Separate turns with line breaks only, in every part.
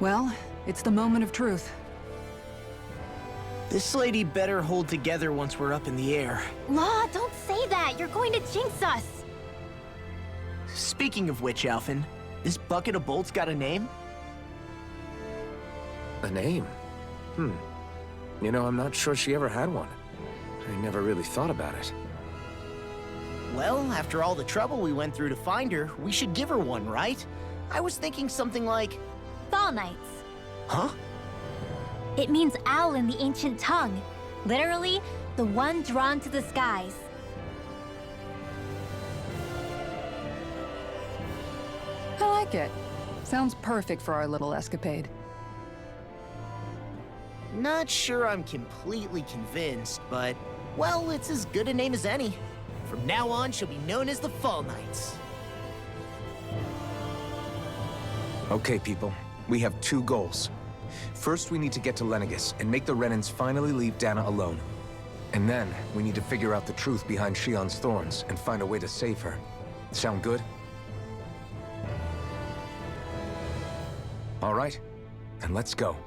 Well, it's the moment of truth.
This lady better hold together once we're up in the air.
Law, don't say that! You're going to jinx us!
Speaking of which, Alphen, this bucket of bolts got a name?
A name? You know, I'm not sure she ever had one. I never really thought about it.
Well, after all the trouble we went through to find her, we should give her one, right? I was thinking something like...
Fall Knights.
Huh?
It means owl in the ancient tongue. Literally, the one drawn to the skies.
I like it. Sounds perfect for our little escapade.
Not sure I'm completely convinced, but... well, it's as good a name as any. From now on, she'll be known as the Fall Knights.
Okay, people. We have two goals. First, we need to get to Lenegis and make the Renans finally leave Dana alone. And then, we need to figure out the truth behind Shion's thorns and find a way to save her. Sound good? All right, then let's go.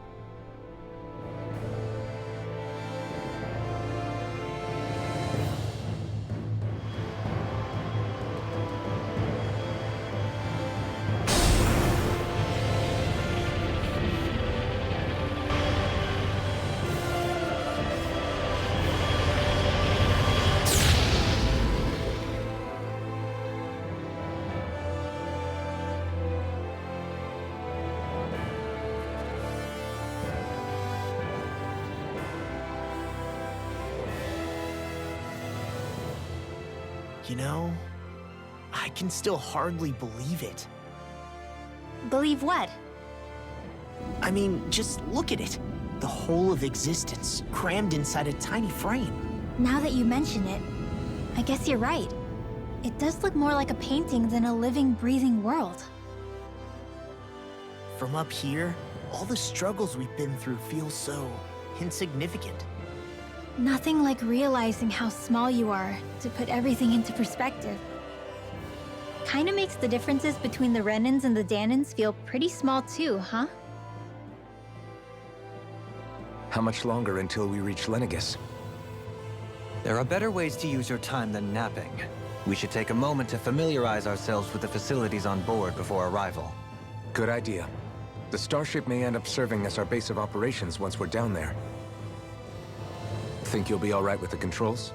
You know, I can still hardly believe it.
Believe what?
I mean, just look at it. The whole of existence, crammed inside a tiny frame.
Now that you mention it, I guess you're right. It does look more like a painting than a living, breathing world.
From up here, all the struggles we've been through feel so insignificant.
Nothing like realizing how small you are to put everything into perspective. Kinda makes the differences between the Renans and the Danans feel pretty small too, huh?
How much longer until we reach Lenegis?
There are better ways to use your time than napping. We should take a moment to familiarize ourselves with the facilities on board before arrival.
Good idea. The starship may end up serving as our base of operations once we're down there. Think you'll be all right with the controls?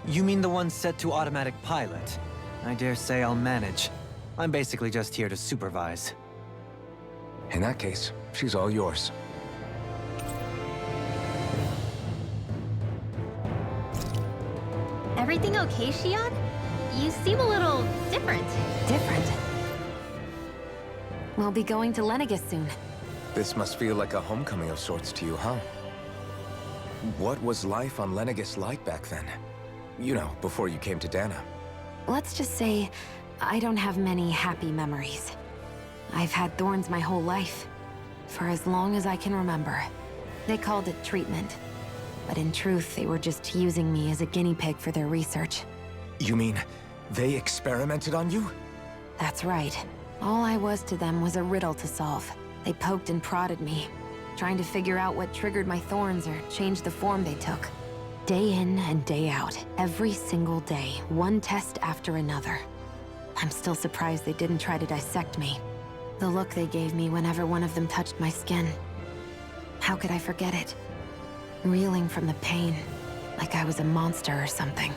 You mean the one set to automatic pilot? I dare say I'll manage. I'm basically just here to supervise.
In that case, she's all yours.
Everything okay, Shion? You seem a little different.
Different? We'll be going to Lenegis soon.
This must feel like a homecoming of sorts to you, huh? What was life on Lenegis like back then? You know, before you came to Dana.
Let's just say, I don't have many happy memories. I've had thorns my whole life, for as long as I can remember. They called it treatment, but in truth, they were just using me as a guinea pig for their research.
You mean, they experimented on you?
That's right. All I was to them was a riddle to solve. They poked and prodded me, trying to figure out what triggered my thorns or changed the form they took. Day in and day out, every single day, one test after another. I'm still surprised they didn't try to dissect me. The look they gave me whenever one of them touched my skin. How could I forget it? Reeling from the pain, like I was a monster or something.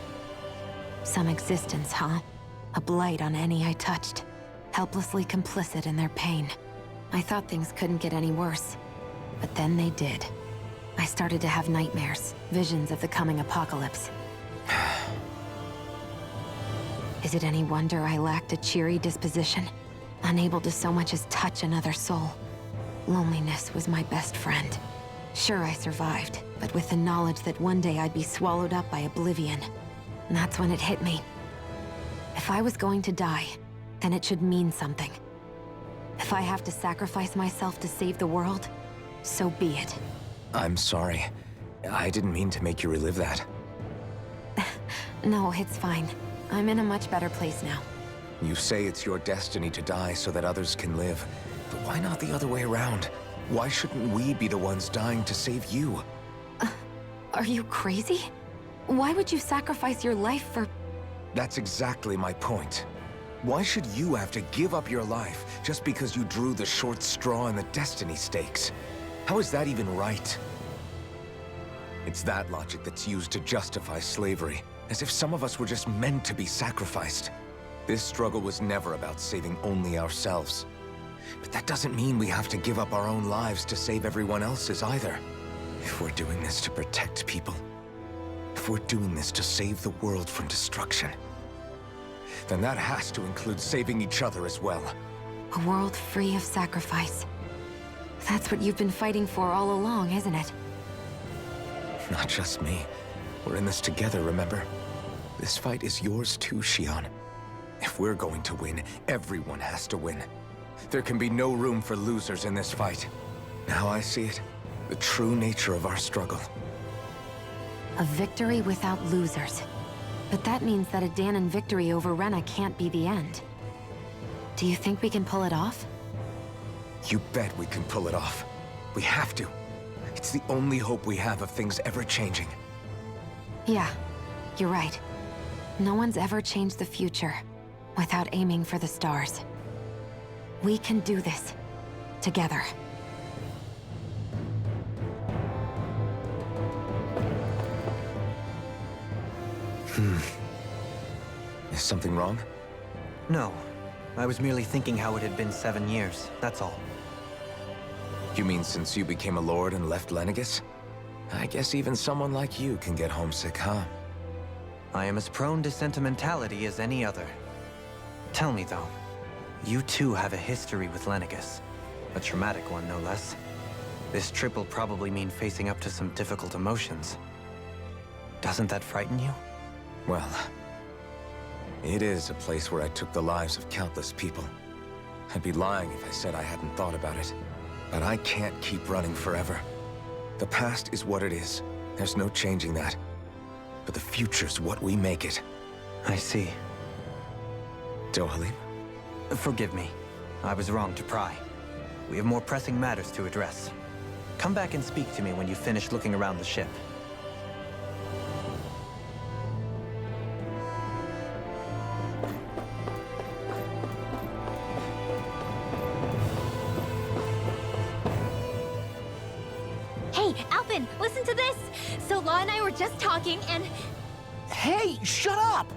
Some existence, huh? A blight on any I touched, helplessly complicit in their pain. I thought things couldn't get any worse, but then they did. I started to have nightmares, visions of the coming apocalypse. Is it any wonder I lacked a cheery disposition? Unable to so much as touch another soul. Loneliness was my best friend. Sure, I survived, but with the knowledge that one day I'd be swallowed up by oblivion. And that's when it hit me. If I was going to die, then it should mean something. If I have to sacrifice myself to save the world, so be it.
I'm sorry. I didn't mean to make you relive that.
No, it's fine. I'm in a much better place now.
You say it's your destiny to die so that others can live. But why not the other way around? Why shouldn't we be the ones dying to save you?
Are you crazy? Why would you sacrifice your life for...
That's exactly my point. Why should you have to give up your life just because you drew the short straw in the destiny stakes? How is that even right? It's that logic that's used to justify slavery, as if some of us were just meant to be sacrificed. This struggle was never about saving only ourselves. But that doesn't mean we have to give up our own lives to save everyone else's either. If we're doing this to protect people, if we're doing this to save the world from destruction, then that has to include saving each other as well.
A world free of sacrifice. That's what you've been fighting for all along, isn't it?
Not just me. We're in this together, remember? This fight is yours too, Xion. If we're going to win, everyone has to win. There can be no room for losers in this fight. Now I see it. The true nature of our struggle.
A victory without losers. But that means that a Danon victory over Rena can't be the end. Do you think we can pull it off?
You bet we can pull it off. We have to. It's the only hope we have of things ever changing.
Yeah, you're right. No one's ever changed the future without aiming for the stars. We can do this. Together.
Is something wrong?
No. I was merely thinking how it had been 7 years, that's all.
You mean since you became a lord and left Lenegis? I guess even someone like you can get homesick, huh?
I am as prone to sentimentality as any other. Tell me, though, you too have a history with Lenegis. A traumatic one, no less. This trip will probably mean facing up to some difficult emotions. Doesn't that frighten you?
Well, it is a place where I took the lives of countless people. I'd be lying if I said I hadn't thought about it. But I can't keep running forever. The past is what it is. There's no changing that. But the future's what we make it.
I see.
Dohalim?
Forgive me. I was wrong to pry. We have more pressing matters to address. Come back and speak to me when you finish looking around the ship.
Hey, Alpin, listen to this! So Law and I were just talking and...
Hey, shut up!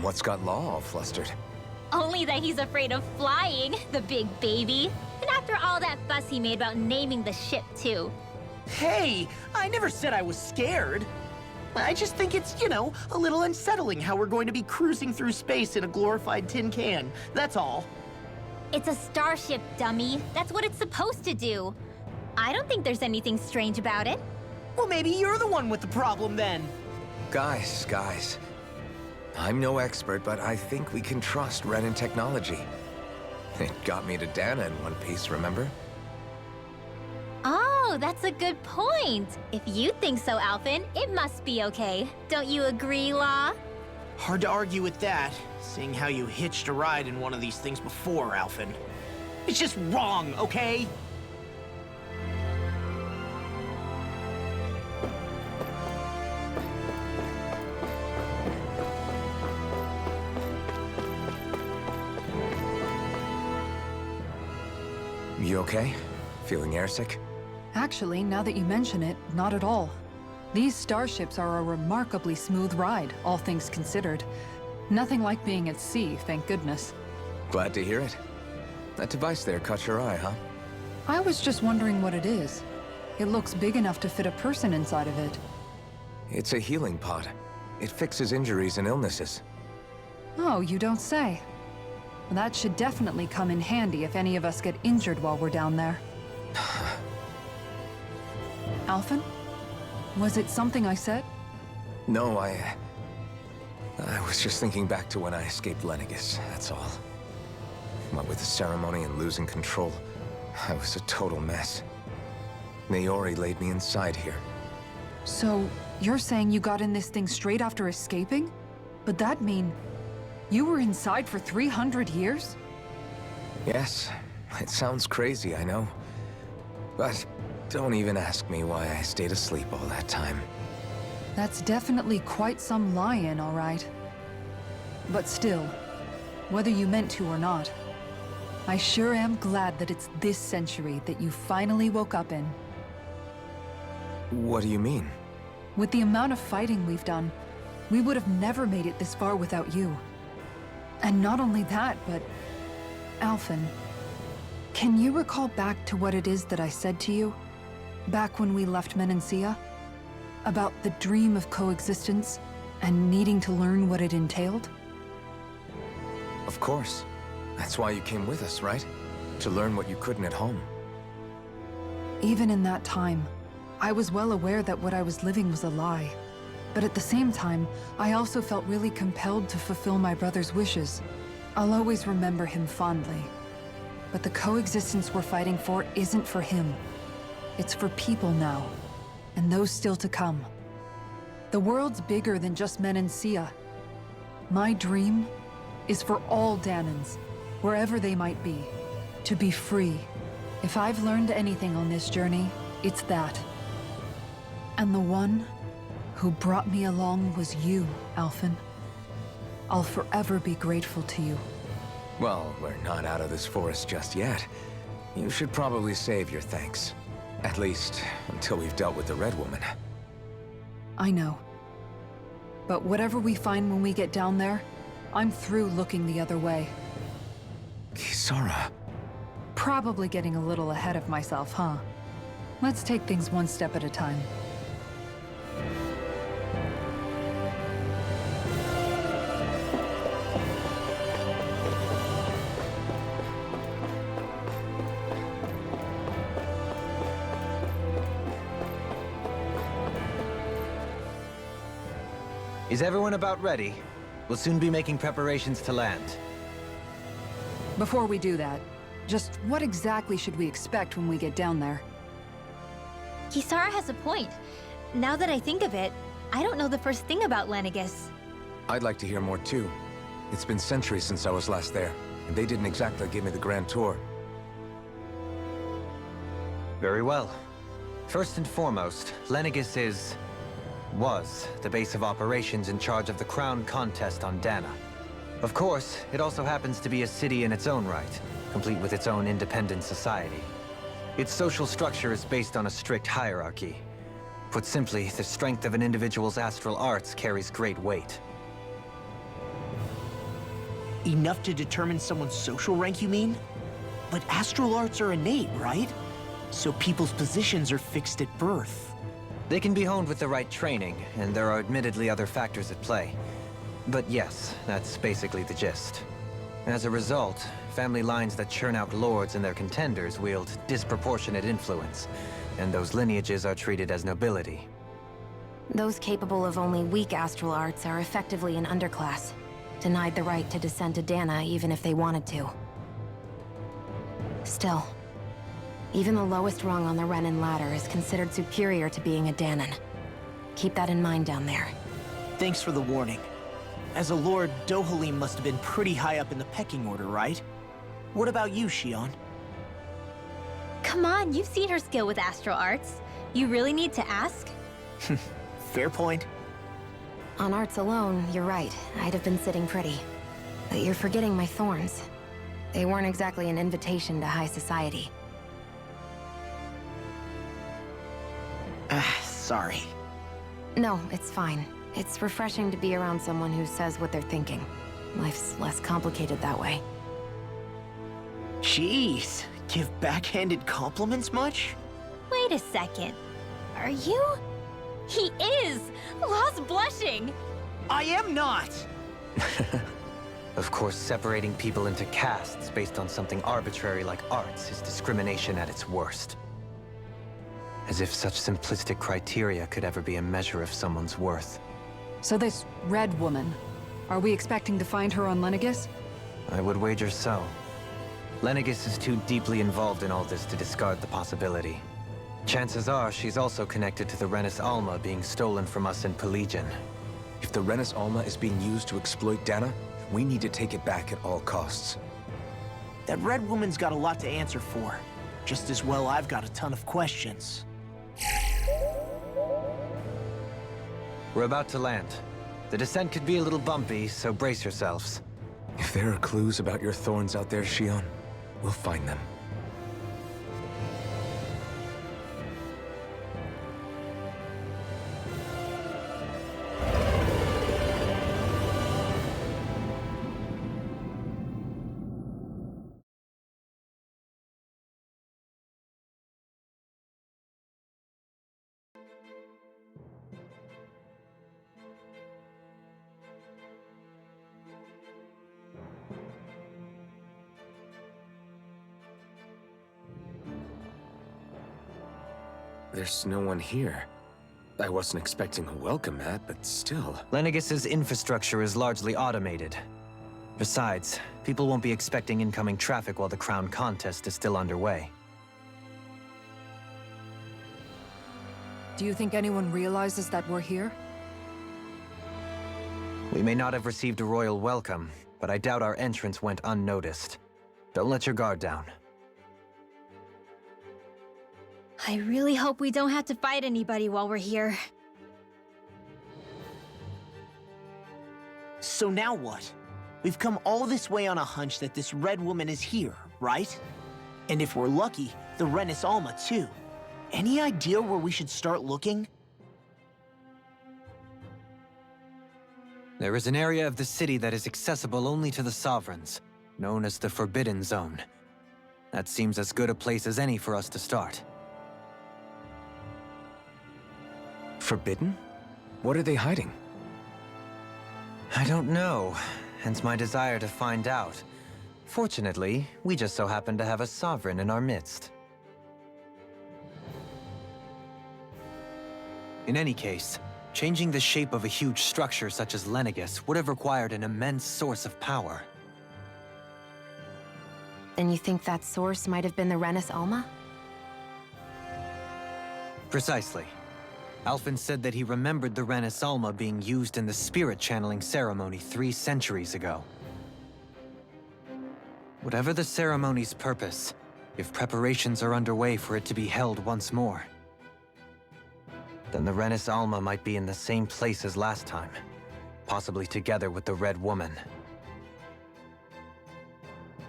What's got Law all flustered?
Only that he's afraid of flying, the big baby. And after all that fuss he made about naming the ship, too.
Hey, I never said I was scared. I just think it's, a little unsettling how we're going to be cruising through space in a glorified tin can. That's all.
It's a starship, dummy. That's what it's supposed to do. I don't think there's anything strange about it.
Well, maybe you're the one with the problem then.
Guys. I'm no expert, but I think we can trust Renan technology. It got me to Dana in one piece, remember?
Oh, that's a good point. If you think so, Alpin, it must be okay. Don't you agree, Law?
Hard to argue with that, seeing how you hitched a ride in one of these things before, Alpin. It's just wrong, okay?
You okay? Feeling airsick?
Actually, now that you mention it, not at all. These starships are a remarkably smooth ride, all things considered. Nothing like being at sea, thank goodness.
Glad to hear it. That device there caught your eye, huh?
I was just wondering what it is. It looks big enough to fit a person inside of it.
It's a healing pod. It fixes injuries and illnesses.
Oh, you don't say. That should definitely come in handy if any of us get injured while we're down there. Alphin? Was it something I said?
No, I was just thinking back to when I escaped Lenegis, that's all. What with the ceremony and losing control, I was a total mess. Naori laid me inside here.
So, you're saying you got in this thing straight after escaping? But that'd mean... you were inside for 300 years?
Yes, It sounds crazy, I know. But don't even ask me why I stayed asleep all that time.
That's definitely quite some lie-in, all right. But still, whether you meant to or not, I sure am glad that it's this century that you finally woke up in.
What do you mean?
With the amount of fighting we've done, we would have never made it this far without you. And not only that, but... Alphen, can you recall back to what it is that I said to you? Back when we left Menancia? About the dream of coexistence, and needing to learn what it entailed?
Of course. That's why you came with us, right? To learn what you couldn't at home.
Even in that time, I was well aware that what I was living was a lie. But at the same time, I also felt really compelled to fulfill my brother's wishes. I'll always remember him fondly. But the coexistence we're fighting for isn't for him. It's for people now, and those still to come. The world's bigger than just Menancia. My dream is for all Danans, wherever they might be, to be free. If I've learned anything on this journey, it's that. And the one who brought me along was you, Alphen. I'll forever be grateful to you.
Well, we're not out of this forest just yet. You should probably save your thanks. At least, until we've dealt with the Red Woman.
I know. But whatever we find when we get down there, I'm through looking the other way.
Kisara.
Probably getting a little ahead of myself, huh? Let's take things one step at a time.
Is everyone about ready? We'll soon be making preparations to land.
Before we do that, just what exactly should we expect when we get down there?
Kisara has a point. Now that I think of it, I don't know the first thing about Lenegis.
I'd like to hear more too. It's been centuries since I was last there, and they didn't exactly give me the grand tour.
Very well. First and foremost, Lenegis was the base of operations in charge of the crown contest on Dana. Of course, it also happens to be a city in its own right, complete with its own independent society. Its social structure is based on a strict hierarchy. Put simply, the strength of an individual's astral arts carries great weight.
Enough to determine someone's social rank, you mean? But astral arts are innate, right? So people's positions are fixed at birth.
They can be honed with the right training, and there are admittedly other factors at play. But yes, that's basically the gist. As a result, family lines that churn out lords and their contenders wield disproportionate influence, and those lineages are treated as nobility.
Those capable of only weak astral arts are effectively an underclass, denied the right to descend to Dana even if they wanted to. Still, even the lowest rung on the Renin ladder is considered superior to being a Danan. Keep that in mind down there.
Thanks for the warning. As a lord, Dohalim must have been pretty high up in the pecking order, right? What about you, Shion?
Come on, you've seen her skill with astral arts. You really need to ask?
Fair point.
On arts alone, you're right. I'd have been sitting pretty. But you're forgetting my thorns. They weren't exactly an invitation to high society.
Sorry.
No, it's fine. It's refreshing to be around someone who says what they're thinking. Life's less complicated that way.
Jeez, give backhanded compliments much?
Wait a second. Are you? He is! Lost blushing!
I am not!
Of course, separating people into castes based on something arbitrary like arts is discrimination at its worst. As if such simplistic criteria could ever be a measure of someone's worth.
So this Red Woman, are we expecting to find her on Lenegis?
I would wager so. Lenegis is too deeply involved in all this to discard the possibility. Chances are she's also connected to the Renis Alma being stolen from us in Pelagian.
If the Renis Alma is being used to exploit Dana, we need to take it back at all costs.
That red woman's got a lot to answer for. Just as well I've got a ton of questions.
We're about to land. The descent could be a little bumpy, so brace yourselves.
If there are clues about your thorns out there, Shion, we'll find them. There's no one here. I wasn't expecting a welcome mat, but still.
Lenegis' infrastructure is largely automated. Besides, people won't be expecting incoming traffic while the crown contest is still underway.
Do you think anyone realizes that we're here?
We may not have received a royal welcome, but I doubt our entrance went unnoticed. Don't let your guard down.
I really hope we don't have to fight anybody while we're here.
So now what? We've come all this way on a hunch that this red woman is here, right? And if we're lucky, the Renis Alma too. Any idea where we should start looking?
There is an area of the city that is accessible only to the sovereigns, known as the Forbidden Zone. That seems as good a place as any for us to start.
Forbidden? What are they hiding?
I don't know, hence my desire to find out. Fortunately, we just so happen to have a sovereign in our midst. In any case, changing the shape of a huge structure such as Lenegis would have required an immense source of power.
Then you think that source might have been the Renis Alma?
Precisely. Alphen said that he remembered the Renis Alma being used in the spirit channeling ceremony 3 centuries ago. Whatever the ceremony's purpose, if preparations are underway for it to be held once more, then the Renis Alma might be in the same place as last time, possibly together with the Red Woman.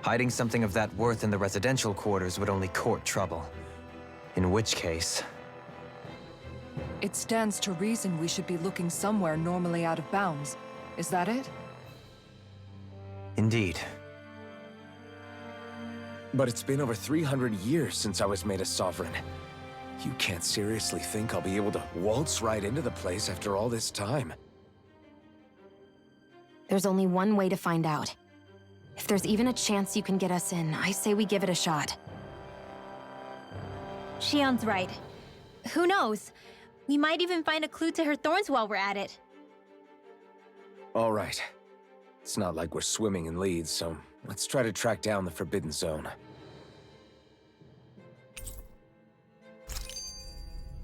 Hiding something of that worth in the residential quarters would only court trouble. In which case...
It stands to reason we should be looking somewhere normally out of bounds. Is that it?
Indeed.
But it's been over 300 years since I was made a sovereign. You can't seriously think I'll be able to waltz right into the place after all this time.
There's only one way to find out. If there's even a chance you can get us in, I say we give it a shot.
Shion's right. Who knows? We might even find a clue to her thorns while we're at it.
All right. It's not like we're swimming in leads, so let's try to track down the Forbidden Zone.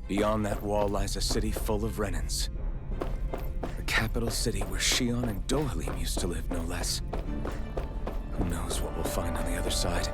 Beyond that wall lies a city full of Renins. The capital city where Shion and Dohalim used to live, no less. Who knows what we'll find on the other side?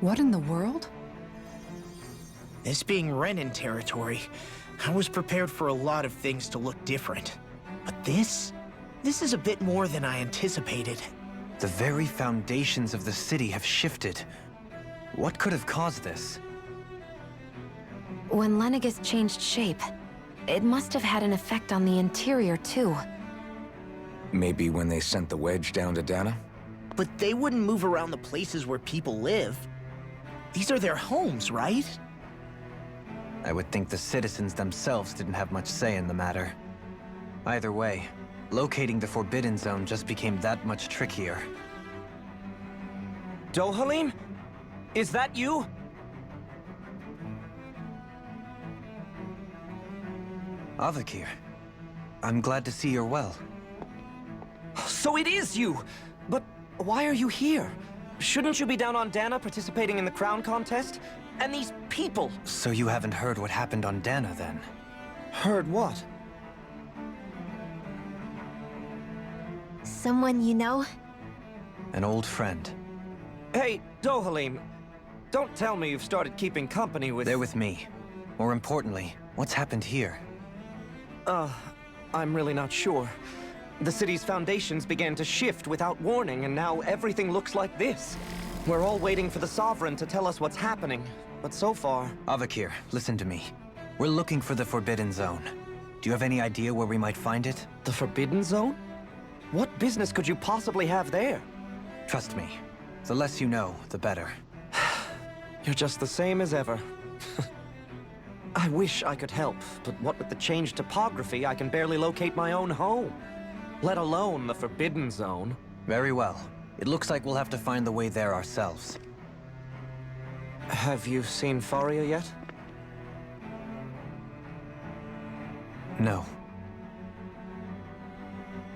What in the world?
This being Renin territory, I was prepared for a lot of things to look different. But this is a bit more than I anticipated.
The very foundations of the city have shifted. What could have caused this?
When Lenegis changed shape, It must have had an effect on the interior, too.
Maybe when they sent the wedge down to Dana?
But they wouldn't move around the places where people live. These are their homes, right?
I would think the citizens themselves didn't have much say in the matter. Either way, locating the Forbidden Zone just became that much trickier.
Dohalim? Is that you?
Avakir, I'm glad to see you're well.
So it is you! But why are you here? Shouldn't you be down on Dana participating in the crown contest? And these people!
So you haven't heard what happened on Dana, then?
Heard what?
Someone you know?
An old friend.
Hey, Dohalim, don't tell me you've started keeping company with...
They're with me. More importantly, what's happened here?
I'm really not sure. The city's foundations began to shift without warning, and now everything looks like this. We're all waiting for the Sovereign to tell us what's happening, but so far...
Avakir, listen to me. We're looking for the Forbidden Zone. Do you have any idea where we might find it?
The Forbidden Zone? What business could you possibly have there?
Trust me. The less you know, the better.
You're just the same as ever. I wish I could help, but what with the changed topography, I can barely locate my own home. Let alone the Forbidden Zone.
Very well. It looks like we'll have to find the way there ourselves.
Have you seen Faria yet?
No.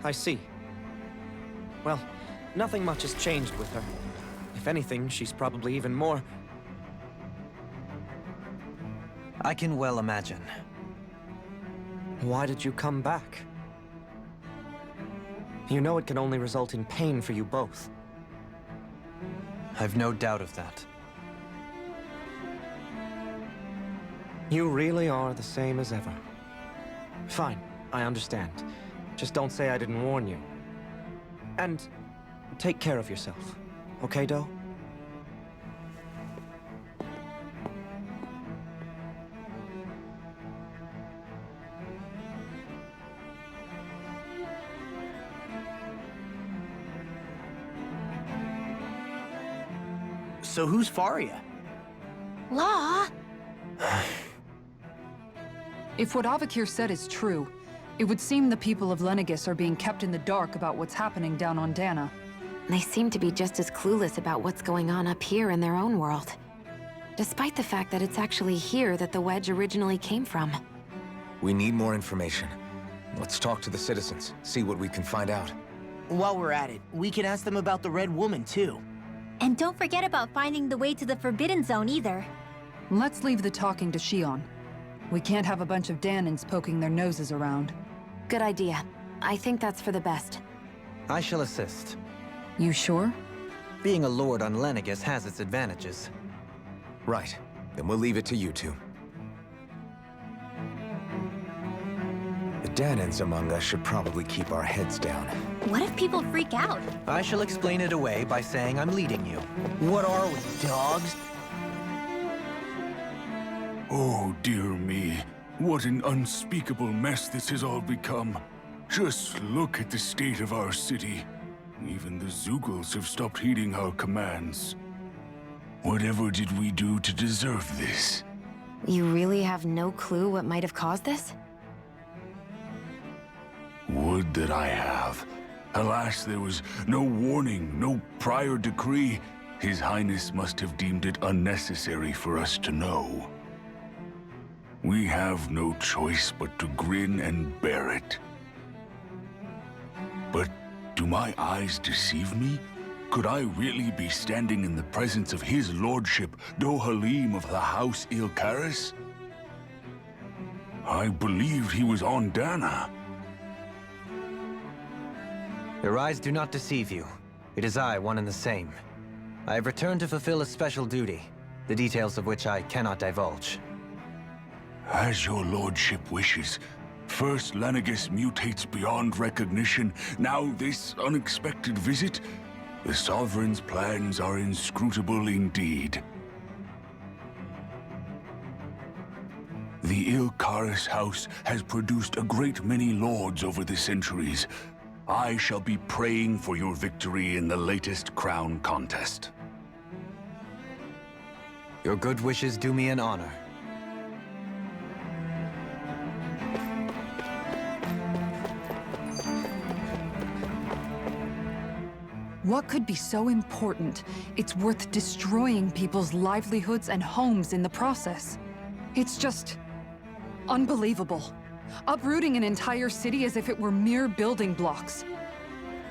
I see. Well, nothing much has changed with her. If anything, she's probably even more...
I can well imagine.
Why did you come back? You know it can only result in pain for you both.
I've no doubt of that.
You really are the same as ever. Fine, I understand. Just don't say I didn't warn you. And take care of yourself, okay, Do?
So who's Faria?
Law?
If what Avakir said is true, it would seem the people of Lenegis are being kept in the dark about what's happening down on Dana.
They seem to be just as clueless about what's going on up here in their own world. Despite the fact that it's actually here that the wedge originally came from.
We need more information. Let's talk to the citizens, see what we can find out.
While we're at it, we can ask them about the Red Woman, too.
And don't forget about finding the way to the Forbidden Zone either.
Let's leave the talking to Shion. We can't have a bunch of Danans poking their noses around.
Good idea. I think that's for the best.
I shall assist.
You sure?
Being a lord on Lenegis has its advantages.
Right. Then we'll leave it to you two. The Danans among us should probably keep our heads down.
What if people freak out?
I shall explain it away by saying I'm leading you.
What are we, dogs?
Oh, dear me. What an unspeakable mess this has all become. Just look at the state of our city. Even the Zeugles have stopped heeding our commands. Whatever did we do to deserve this?
You really have no clue what might have caused this?
Would that I have. Alas, there was no warning, no prior decree. His Highness must have deemed it unnecessary for us to know. We have no choice but to grin and bear it. But do my eyes deceive me? Could I really be standing in the presence of his lordship, Dohalim of the House Ilkaris? I believed he was on Dana.
Your eyes do not deceive you. It is I, one and the same. I have returned to fulfill a special duty, the details of which I cannot divulge.
As your lordship wishes. First Lenegis mutates beyond recognition, now this unexpected visit. The Sovereign's plans are inscrutable indeed. The Ilkaris house has produced a great many lords over the centuries. I shall be praying for your victory in the latest crown contest.
Your good wishes do me an honor.
What could be so important? It's worth destroying people's livelihoods and homes in the process. It's just unbelievable. Uprooting an entire city as if it were mere building blocks.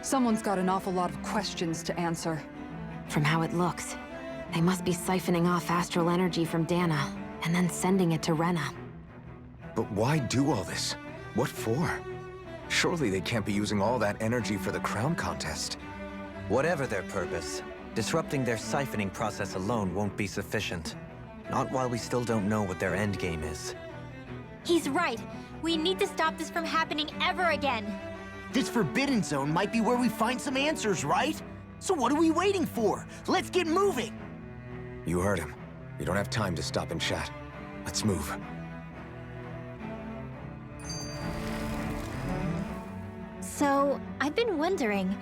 Someone's got an awful lot of questions to answer.
From how it looks, they must be siphoning off astral energy from Dana, and then sending it to Rena.
But why do all this? What for? Surely they can't be using all that energy for the crown contest.
Whatever their purpose, disrupting their siphoning process alone won't be sufficient. Not while we still don't know what their endgame is.
He's right. We need to stop this from happening ever again.
This Forbidden Zone might be where we find some answers, right? So what are we waiting for? Let's get moving!
You heard him. You don't have time to stop and chat. Let's move.
So, I've been wondering,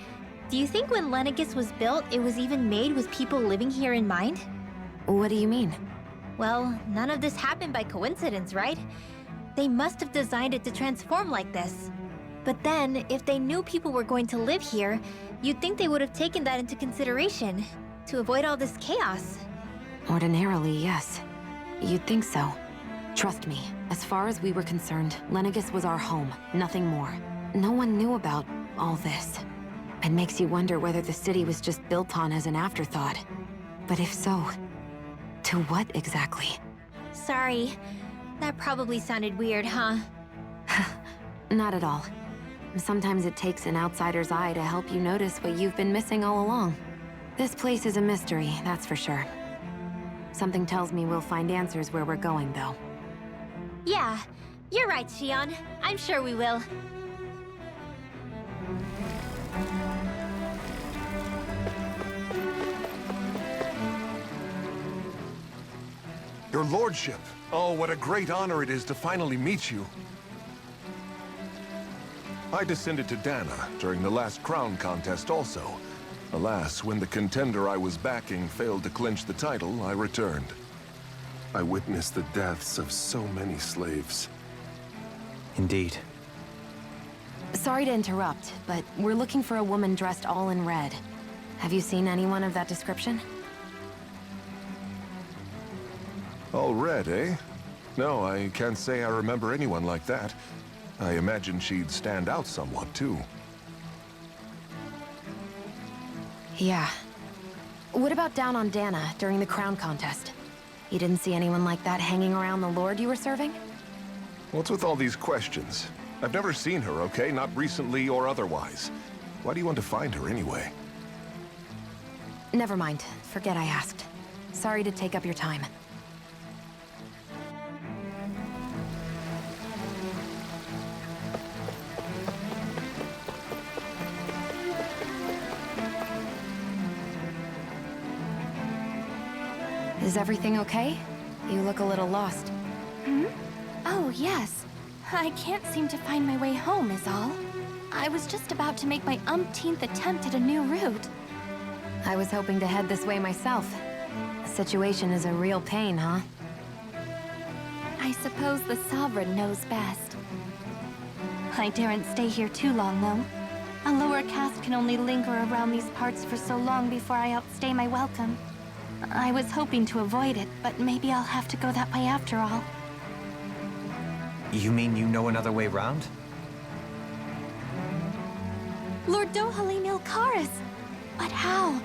do you think when Lenegis was built, it was even made with people living here in mind?
What do you mean?
Well, none of this happened by coincidence, right? They must have designed it to transform like this. But then, if they knew people were going to live here, you'd think they would have taken that into consideration, to avoid all this chaos.
Ordinarily, yes. You'd think so. Trust me, as far as we were concerned, Lenegis was our home, nothing more. No one knew about all this. It makes you wonder whether the city was just built on as an afterthought. But if so, to what exactly?
Sorry. That probably sounded weird, huh?
Not at all. Sometimes it takes an outsider's eye to help you notice what you've been missing all along. This place is a mystery, that's for sure. Something tells me we'll find answers where we're going, though.
Yeah, you're right, Shion. I'm sure we will.
Your lordship. Oh, what a great honor it is to finally meet you. I descended to Dana during the last crown contest also. Alas, when the contender I was backing failed to clinch the title, I returned. I witnessed the deaths of so many slaves.
Indeed.
Sorry to interrupt, but we're looking for a woman dressed all in red. Have you seen anyone of that description?
All red, eh? No, I can't say I remember anyone like that. I imagine she'd stand out somewhat, too.
Yeah. What about down on Dana during the crown contest? You didn't see anyone like that hanging around the lord you were serving?
What's with all these questions? I've never seen her, okay? Not recently or otherwise. Why do you want to find her anyway?
Never mind. Forget I asked. Sorry to take up your time. Is everything okay? You look a little lost.
Hmm? Oh, yes. I can't seem to find my way home, is all. I was just about to make my umpteenth attempt at a new route.
I was hoping to head this way myself. The situation is a real pain, huh?
I suppose the Sovereign knows best. I daren't stay here too long, though. A lower caste can only linger around these parts for so long before I outstay my welcome. I was hoping to avoid it, but maybe I'll have to go that way after all.
You mean you know another way round?
Lord Dohalim Ilkaris! But how?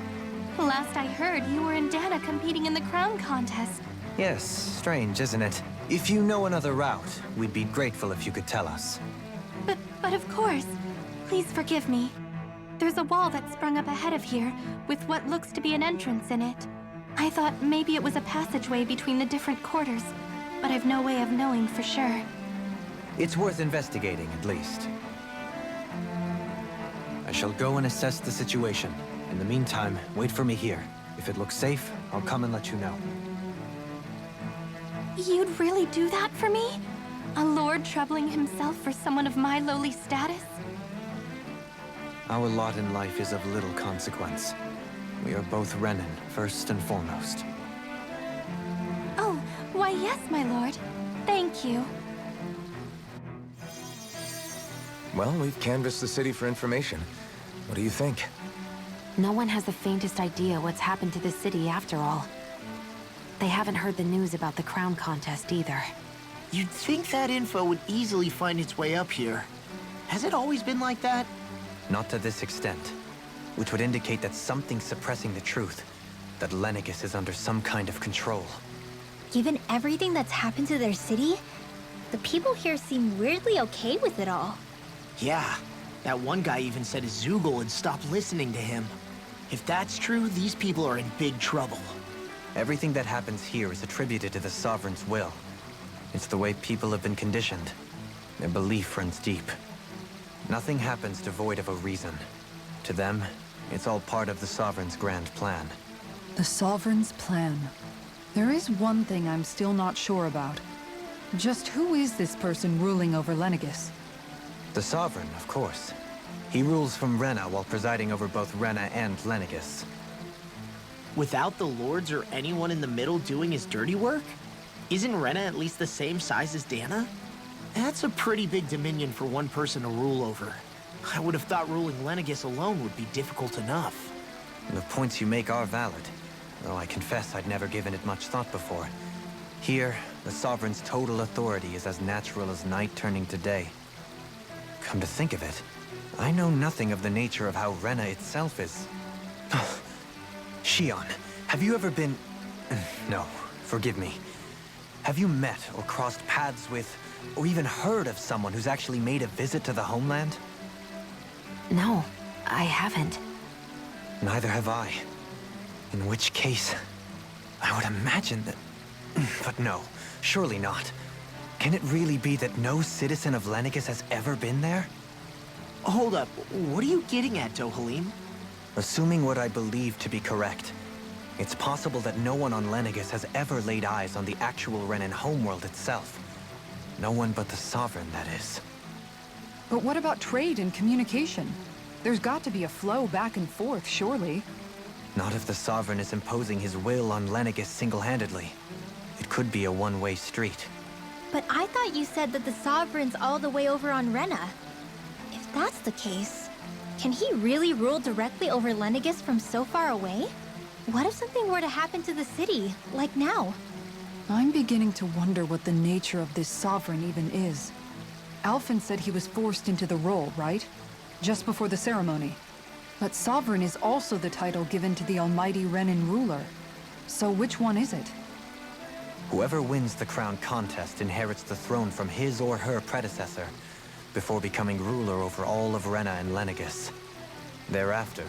Last I heard, you were in Dana competing in the crown contest.
Yes, strange, isn't it? If you know another route, we'd be grateful if you could tell us.
But of course. Please forgive me. There's a wall that sprung up ahead of here, with what looks to be an entrance in it. I thought maybe it was a passageway between the different quarters, but I've no way of knowing for sure.
It's worth investigating, at least. I shall go and assess the situation. In the meantime, wait for me here. If it looks safe, I'll come and let you know.
You'd really do that for me? A lord troubling himself for someone of my lowly status?
Our lot in life is of little consequence. We are both Renan, first and foremost.
Oh, why yes, my lord. Thank you.
Well, we've canvassed the city for information. What do you think?
No one has the faintest idea what's happened to the city after all. They haven't heard the news about the crown contest either.
You'd think that info would easily find its way up here. Has it always been like that?
Not to this extent, which would indicate that something's suppressing the truth, that Lenegis is under some kind of control.
Given everything that's happened to their city, the people here seem weirdly okay with it all.
Yeah, that one guy even said his Zoogle had stopped listening to him. If that's true, these people are in big trouble.
Everything that happens here is attributed to the Sovereign's will. It's the way people have been conditioned. Their belief runs deep. Nothing happens devoid of a reason. To them, it's all part of the Sovereign's grand plan.
The Sovereign's plan. There is one thing I'm still not sure about. Just who is this person ruling over Lenegis?
The Sovereign, of course. He rules from Rena while presiding over both Rena and Lenegis.
Without the lords or anyone in the middle doing his dirty work? Isn't Rena at least the same size as Dana? That's a pretty big dominion for one person to rule over. I would have thought ruling Lenegis alone would be difficult enough.
The points you make are valid, though I confess I'd never given it much thought before. Here, the Sovereign's total authority is as natural as night turning to day. Come to think of it, I know nothing of the nature of how Rena itself is. Shion, have you ever been... No, forgive me. Have you met or crossed paths with, or even heard of someone who's actually made a visit to the homeland?
No, I haven't.
Neither have I. In which case, I would imagine that... But no, surely not. Can it really be that no citizen of Lenegis has ever been there?
Hold up, what are you getting at, Dohalim?
Assuming what I believe to be correct, it's possible that no one on Lenegis has ever laid eyes on the actual Renan homeworld itself. No one but the Sovereign, that is.
But what about trade and communication? There's got to be a flow back and forth, surely.
Not if the Sovereign is imposing his will on Lenegis single-handedly. It could be a one-way street.
But I thought you said that the Sovereign's all the way over on Rena. If that's the case, can he really rule directly over Lenegis from so far away? What if something were to happen to the city, like now?
I'm beginning to wonder what the nature of this Sovereign even is. Alphen said he was forced into the role, right? Just before the ceremony. But Sovereign is also the title given to the almighty Renan ruler. So which one is it?
Whoever wins the crown contest inherits the throne from his or her predecessor, before becoming ruler over all of Rena and Lenegis. Thereafter,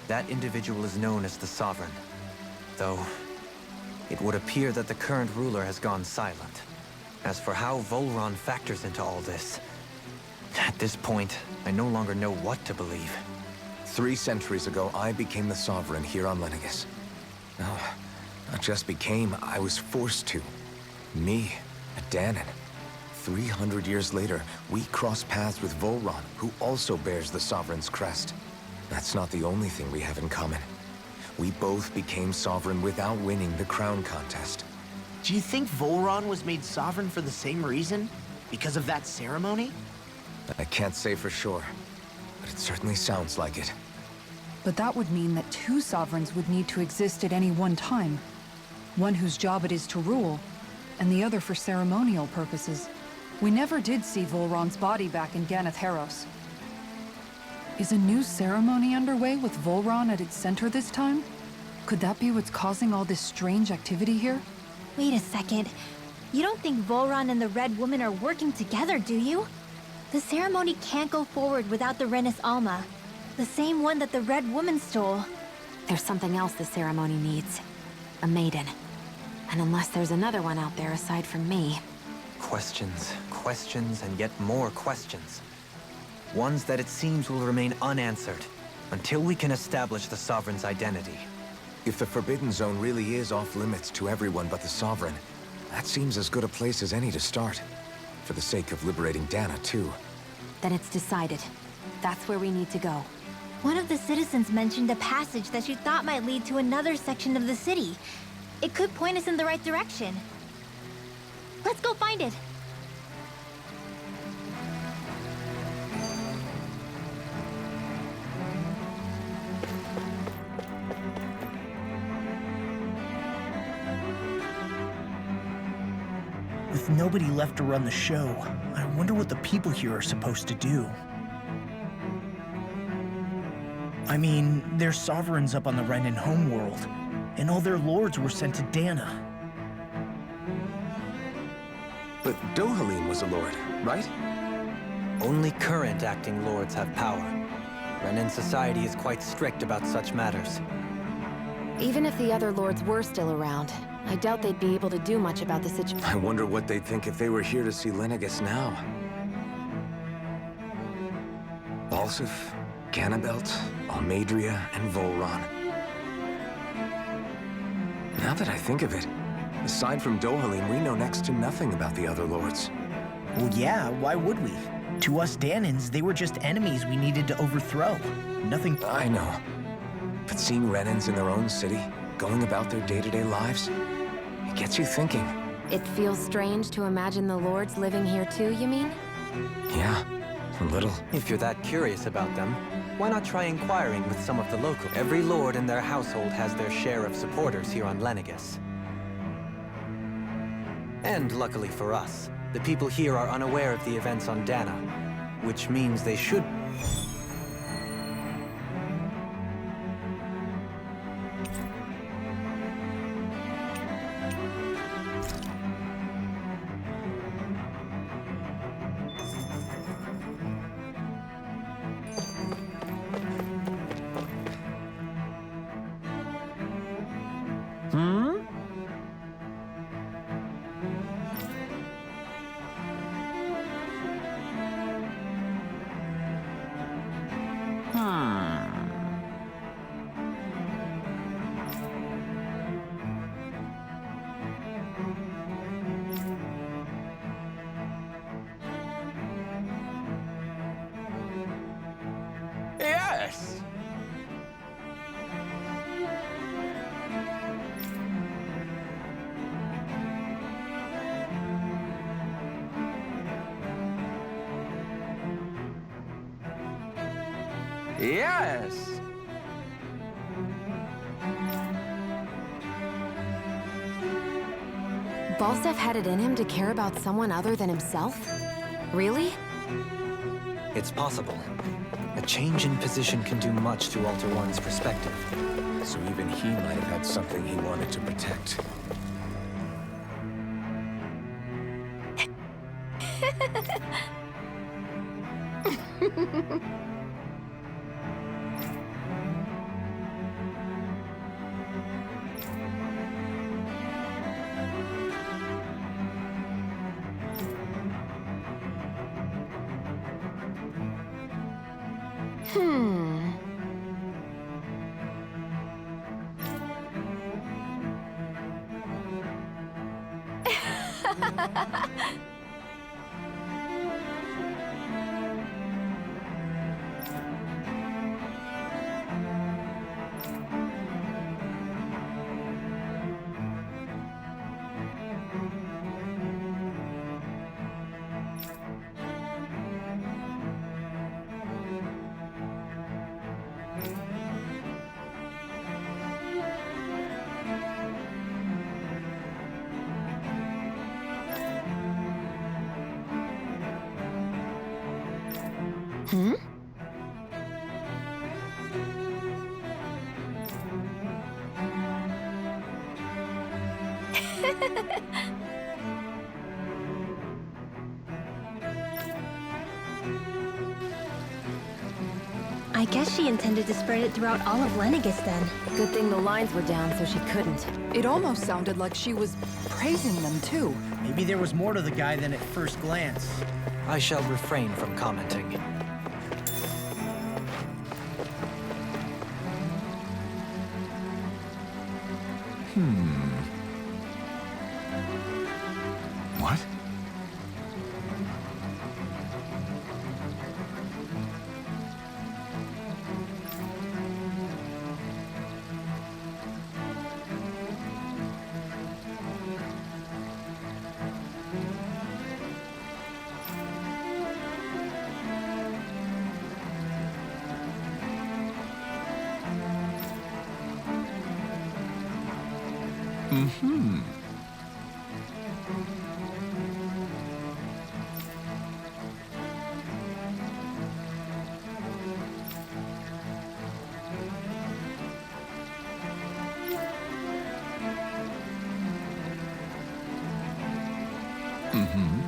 that individual is known as the Sovereign. Though, it would appear that the current ruler has gone silent. As for how Volron factors into all this, at this point, I no longer know what to believe.
3 centuries ago, I became the Sovereign here on Lenegis. No, not just became, I was forced to. Me, a Danon. 300 years later, we cross paths with Volron, who also bears the Sovereign's crest. That's not the only thing we have in common. We both became Sovereign without winning the crown contest.
Do you think Volron was made Sovereign for the same reason? Because of that ceremony?
I can't say for sure, but it certainly sounds like it.
But that would mean that 2 Sovereigns would need to exist at any one time. One whose job it is to rule, and the other for ceremonial purposes. We never did see Volron's body back in Ganatheros. Is a new ceremony underway with Volron at its center this time? Could that be what's causing all this strange activity here?
Wait a second. You don't think Volron and the Red Woman are working together, do you? The ceremony can't go forward without the Renis Alma. The same one that the Red Woman stole.
There's something else the ceremony needs. A maiden. And unless there's another one out there aside from me...
Questions, questions, and yet more questions. Ones that it seems will remain unanswered, until we can establish the Sovereign's identity.
If the Forbidden Zone really is off-limits to everyone but the Sovereign, That seems as good a place as any to start. For the sake of liberating Dana, too.
Then it's decided. That's where we need to go.
One of the citizens mentioned a passage that she thought might lead to another section of the city. It could point us in the right direction. Let's go find it.
With nobody left to run the show, I wonder what the people here are supposed to do. I mean, they're sovereigns up on the Renan homeworld, and all their lords were sent to Dana.
But Dohalim was a lord, right?
Only current acting lords have power. Renan society is quite strict about such matters.
Even if the other lords were still around, I doubt they'd be able to do much about the situation.
I wonder what they'd think if they were here to see Lenegis now. Balsif, Ganabelt, Almadria, and Volron. Now that I think of it, aside from Dohalim, we know next to nothing about the other lords.
Well, yeah, why would we? To us Danans, they were just enemies we needed to overthrow. Nothing...
I know. But seeing Renans in their own city, going about their day-to-day lives, it gets you thinking.
It feels strange to imagine the lords living here too, you mean?
Yeah, a little.
If you're that curious about them, why not try inquiring with some of the local? Every lord in their household has their share of supporters here on Lenegis. And luckily for us, the people here are unaware of the events on Dana, which means they should...
Yes! Yes!
Balsef had it in him to care about someone other than himself? Really?
It's possible. A change in position can do much to alter one's perspective.
So even he might have had something he wanted to protect.
I guess she intended to spread it throughout all of Lenegis then.
Good thing the lines were down so she couldn't.
It almost sounded like she was praising them, too.
Maybe there was more to the guy than at first glance.
I shall refrain from commenting.
What? Mm-hmm. Mm-hmm.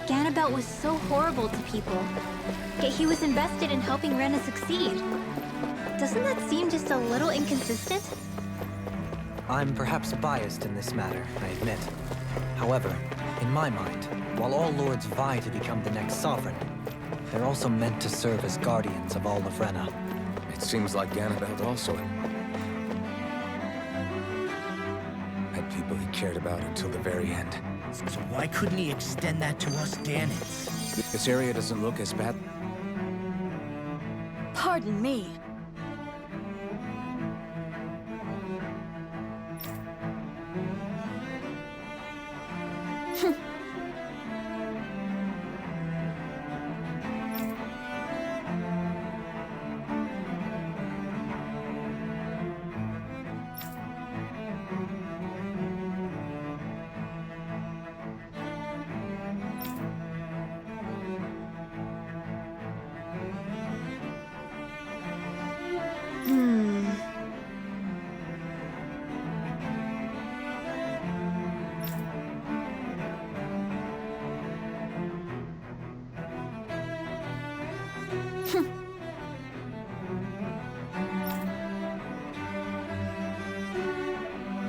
Ganabelt was so horrible to people, yet he was invested in helping Rena succeed. Doesn't that seem just a little inconsistent?
I'm perhaps biased in this matter, I admit. However, in my mind, while all lords vie to become the next sovereign, they're also meant to serve as guardians of all of Rena.
It seems like Ganabelt also had people he cared about until the very end.
So why couldn't he extend that to us Danans?
This area doesn't look as bad.
Pardon me.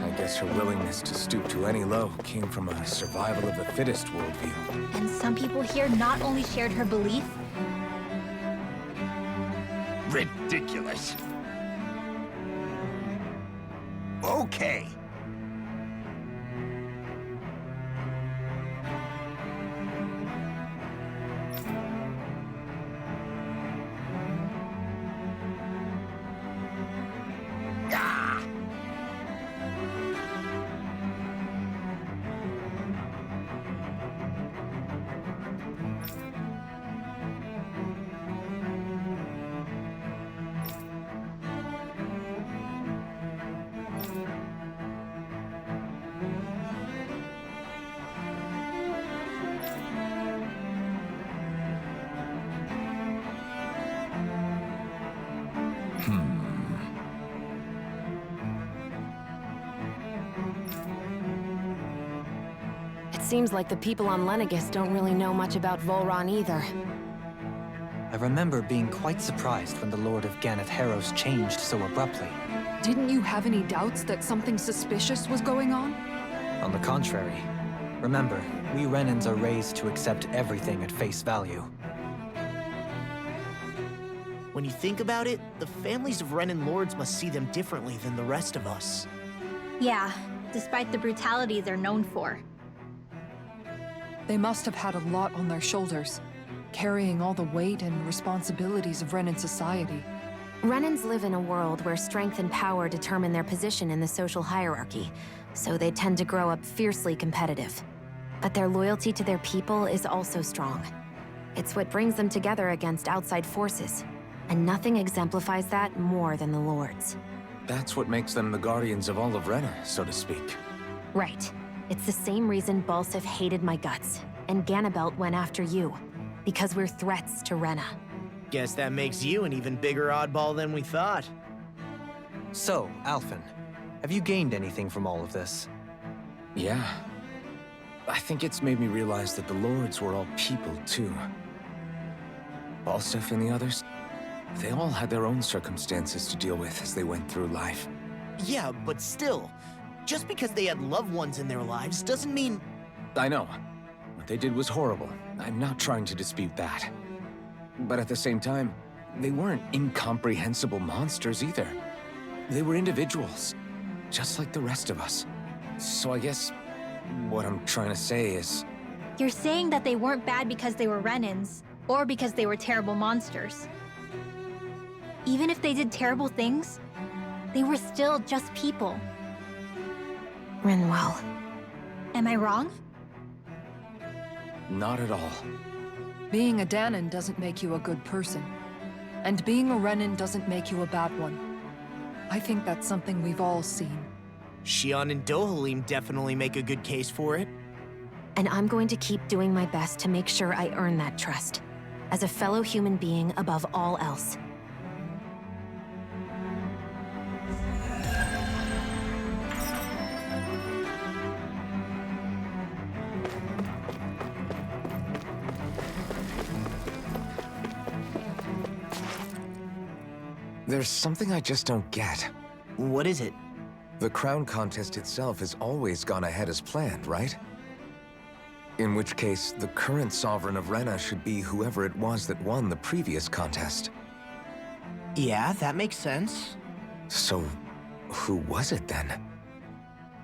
I guess her willingness to stoop to any low came from a survival of the fittest worldview.
And some people here not only shared her belief,
Ridiculous. Okay. Ah!
It seems like the people on Lenegis don't really know much about Volron either.
I remember being quite surprised when the Lord of Ganeth Harrows changed so abruptly.
Didn't you have any doubts that something suspicious was going on?
On the contrary. Remember, we Renans are raised to accept everything at face value.
When you think about it, the families of Renan lords must see them differently than the rest of us.
yeah, despite the brutality they're known for.
They must have had a lot on their shoulders, carrying all the weight and responsibilities of Renan society.
Renans live in a world where strength and power determine their position in the social hierarchy, so they tend to grow up fiercely competitive. But their loyalty to their people is also strong. It's what brings them together against outside forces, and nothing exemplifies that more than the Lords.
That's what makes them the guardians of all of Rena, so to speak.
Right. It's the same reason Balsif hated my guts, and Ganabelt went after you. Because we're threats to Rena.
Guess that makes you an even bigger oddball than we thought.
So, Alphen, have you gained anything from all of this?
Yeah. I think it's made me realize that the Lords were all people, too. Balsif and the others, they all had their own circumstances to deal with as they went through life.
Yeah, but still, Just because they had loved ones in their lives doesn't mean...
I know. What they did was horrible. I'm not trying to dispute that. But at the same time, they weren't incomprehensible monsters either. They were individuals, just like the rest of us. So I guess what I'm trying to say is...
You're saying that they weren't bad because they were Renans, or because they were terrible monsters. Even if they did terrible things, they were still just people.
Rinwell.
Am I wrong?
Not at all.
Being a Danon doesn't make you a good person. And being a Renan doesn't make you a bad one. I think that's something we've all seen.
Xion and Dohalim definitely make a good case for it.
And I'm going to keep doing my best to make sure I earn that trust. As a fellow human being above all else.
There's something I just don't get.
What is it?
The crown contest itself has always gone ahead as planned, right? In which case, the current sovereign of Rena should be whoever it was that won the previous contest.
Yeah, that makes sense.
So, who was it then?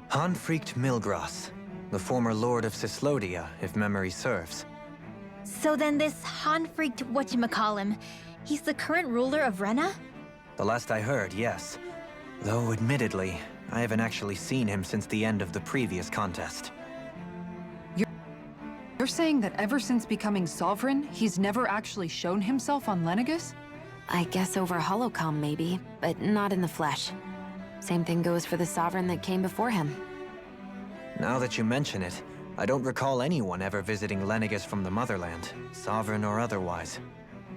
Hanfricht Milgras, the former lord of Cislodia, if memory serves.
So then this Hanfricht whatchamacallem, he's the current ruler of Rena?
The last I heard, yes. Though, admittedly, I haven't actually seen him since the end of the previous contest.
You're saying that ever since becoming sovereign, he's never actually shown himself on Lenegis?
I guess over holocom maybe, but not in the flesh. Same thing goes for the sovereign that came before him.
Now that you mention it, I don't recall anyone ever visiting Lenegis from the motherland, sovereign or otherwise.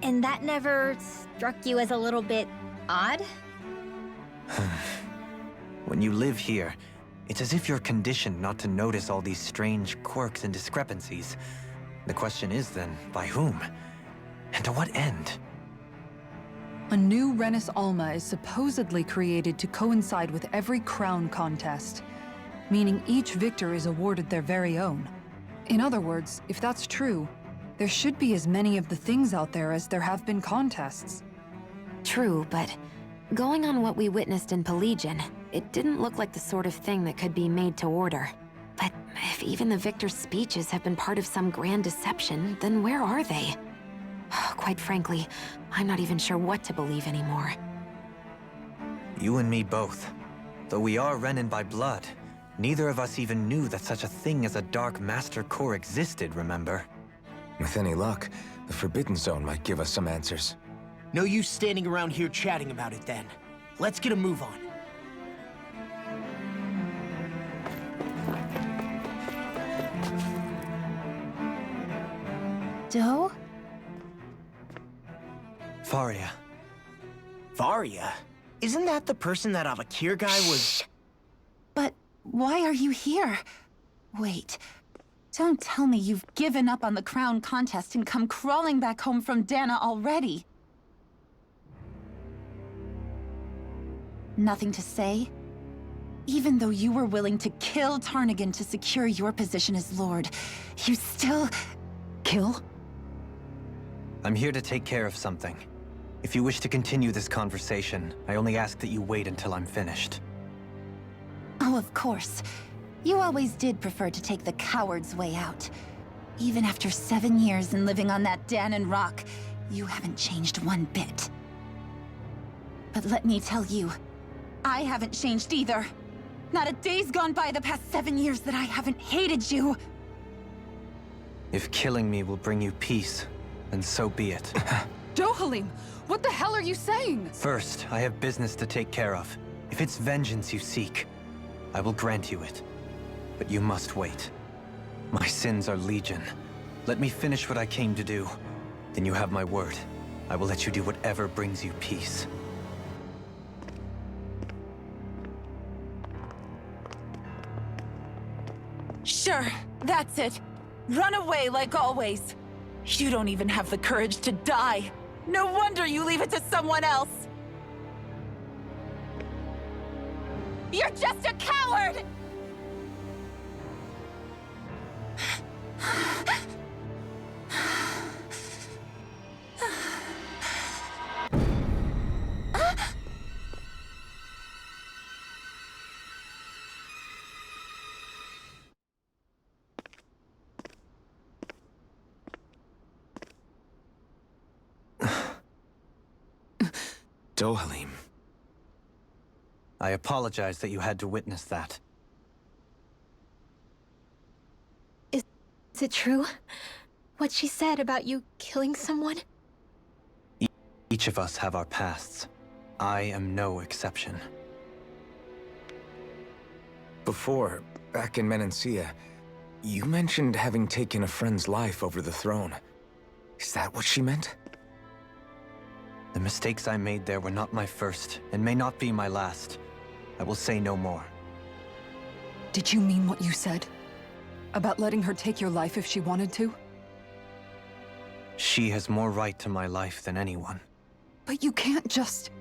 And that never struck you as a little bit odd?
When you live here, it's as if you're conditioned not to notice all these strange quirks and discrepancies. The question is then, by whom? And to what end?
A new Renis Alma is supposedly created to coincide with every crown contest, meaning each victor is awarded their very own. In other words, if that's true, there should be as many of the things out there as there have been contests.
True, but going on what we witnessed in Pelagian, it didn't look like the sort of thing that could be made to order. But if even the victor's speeches have been part of some grand deception, then where are they? Quite frankly, I'm not even sure what to believe anymore.
You and me both. Though we are Renan by blood, neither of us even knew that such a thing as a Dark Master Core existed, remember?
With any luck, the Forbidden Zone might give us some answers.
No use standing around here chatting about it then. Let's get a move on.
Doe?
Faria.
Varia? Isn't that the person that Avakir guy was...
But why are you here? Wait. Don't tell me you've given up on the crown contest and come crawling back home from Dana already. Nothing to say? Even though you were willing to kill Tarnigan to secure your position as Lord, you still...
Kill?
I'm here to take care of something. If you wish to continue this conversation, I only ask that you wait until I'm finished.
Oh, of course. You always did prefer to take the coward's way out. Even after 7 years and living on that Danon rock, you haven't changed one bit. But let me tell you, I haven't changed either. Not a day's gone by the past 7 years that I haven't hated you.
If killing me will bring you peace, then so be it.
Dohalim, what the hell are you saying?
First, I have business to take care of. If it's vengeance you seek, I will grant you it. But you must wait. My sins are legion. Let me finish what I came to do. Then you have my word. I will let you do whatever brings you peace.
Sure, that's it. Run away like always. You don't even have the courage to die. No wonder you leave it to someone else. You're just a coward!
Dohalim.
I apologize that you had to witness that.
Is it true? What she said about you killing someone?
Each of us have our pasts. I am no exception.
Before, back in Menancia, you mentioned having taken a friend's life over the throne. Is that what she meant?
The mistakes I made there were not my first, and may not be my last. I will say no more.
Did you mean what you said? About letting her take your life if she wanted to?
She has more right to my life than anyone.
But you can't just...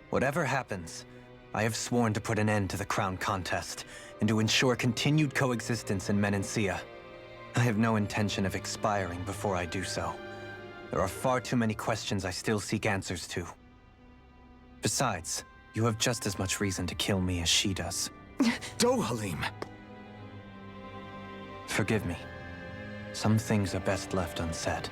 Whatever happens, I have sworn to put an end to the crown contest, and to ensure continued coexistence in Menancia. I have no intention of expiring before I do so. There are far too many questions I still seek answers to. Besides, you have just as much reason to kill me as she does.
Dohalim!
Forgive me. Some things are best left unsaid.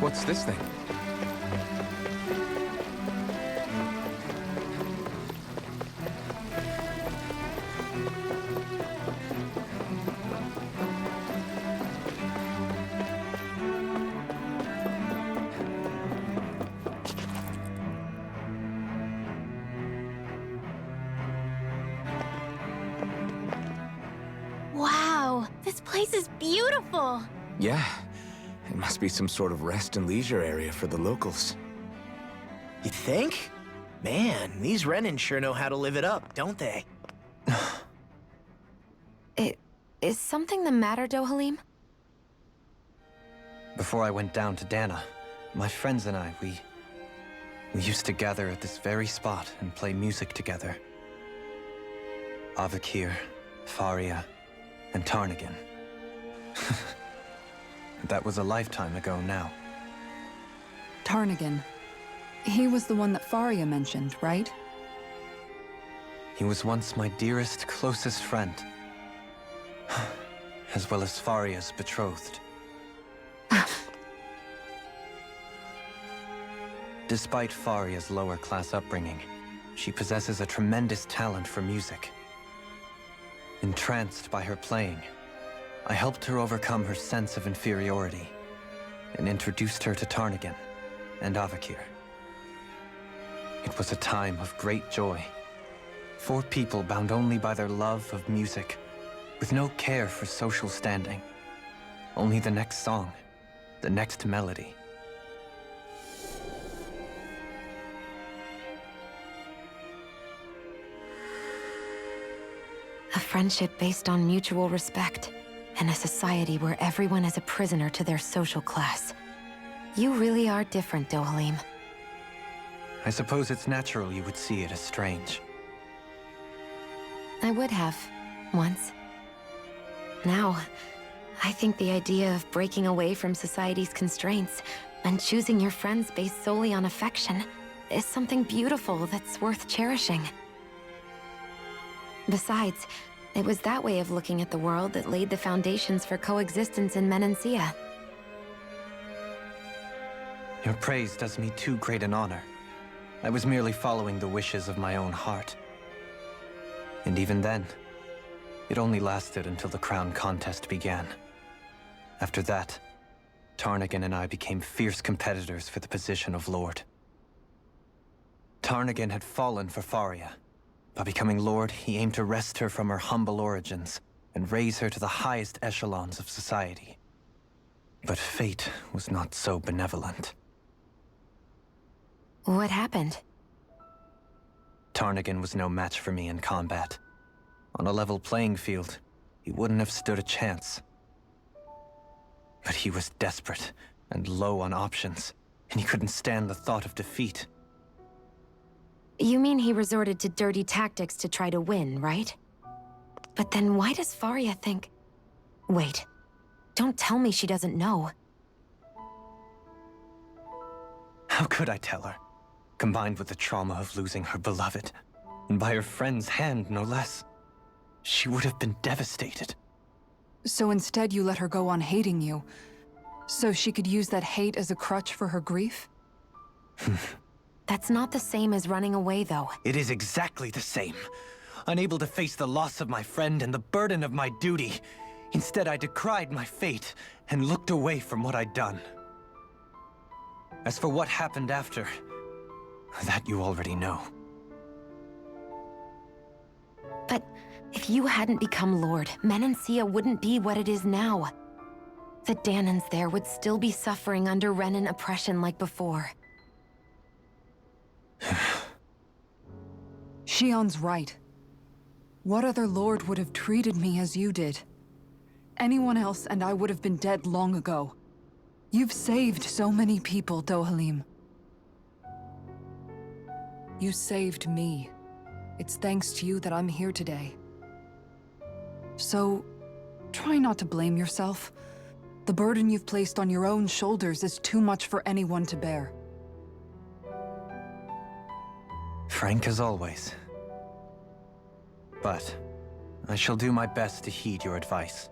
What's this thing?
Wow, this place is beautiful!
Yeah. It must be some sort of rest and leisure area for the locals.
You think? Man, these Renan sure know how to live it up, don't they?
Is something the matter, Dohalim?
Before I went down to Dana, my friends and I, we used to gather at this very spot and play music together. Avakir, Faria, and Tarnigan. That was a lifetime ago now.
Tarnigan. He was the one that Faria mentioned, right?
He was once my dearest, closest friend. As well as Faria's betrothed. Despite Faria's lower-class upbringing, she possesses a tremendous talent for music. Entranced by her playing, I helped her overcome her sense of inferiority and introduced her to Tarnigan and Avakir. It was a time of great joy. 4 people bound only by their love of music, with no care for social standing. Only the next song, the next melody.
A friendship based on mutual respect, and a society where everyone is a prisoner to their social class. You really are different, Dohalim.
I suppose it's natural you would see it as strange.
I would have, once. Now, I think the idea of breaking away from society's constraints and choosing your friends based solely on affection is something beautiful that's worth cherishing. Besides, It was that way of looking at the world that laid the foundations for coexistence in Menancia.
Your praise does me too great an honor. I was merely following the wishes of my own heart. And even then, it only lasted until the crown contest began. After that, Tarnagin and I became fierce competitors for the position of Lord. Tarnagin had fallen for Faria. By becoming Lord, he aimed to wrest her from her humble origins and raise her to the highest echelons of society. But fate was not so benevolent.
What happened?
Tarnagin was no match for me in combat. On a level playing field, he wouldn't have stood a chance. But he was desperate and low on options, and he couldn't stand the thought of defeat.
You mean he resorted to dirty tactics to try to win, right? But then why does Faria think... Wait, don't tell me she doesn't know.
How could I tell her? Combined with the trauma of losing her beloved, and by her friend's hand, no less, she would have been devastated.
So instead you let her go on hating you, so she could use that hate as a crutch for her grief?
That's not the same as running away, though.
It is exactly the same. Unable to face the loss of my friend and the burden of my duty, instead I decried my fate and looked away from what I'd done. As for what happened after, that you already know.
But if you hadn't become Lord, Menancia wouldn't be what it is now. The Danans there would still be suffering under Renan oppression like before.
Shion's right. What other lord would have treated me as you did? Anyone else and I would have been dead long ago. You've saved so many people, Dohalim. You saved me. It's thanks to you that I'm here today. So, try not to blame yourself. The burden you've placed on your own shoulders is too much for anyone to bear.
Frank as always. But I shall do my best to heed your advice.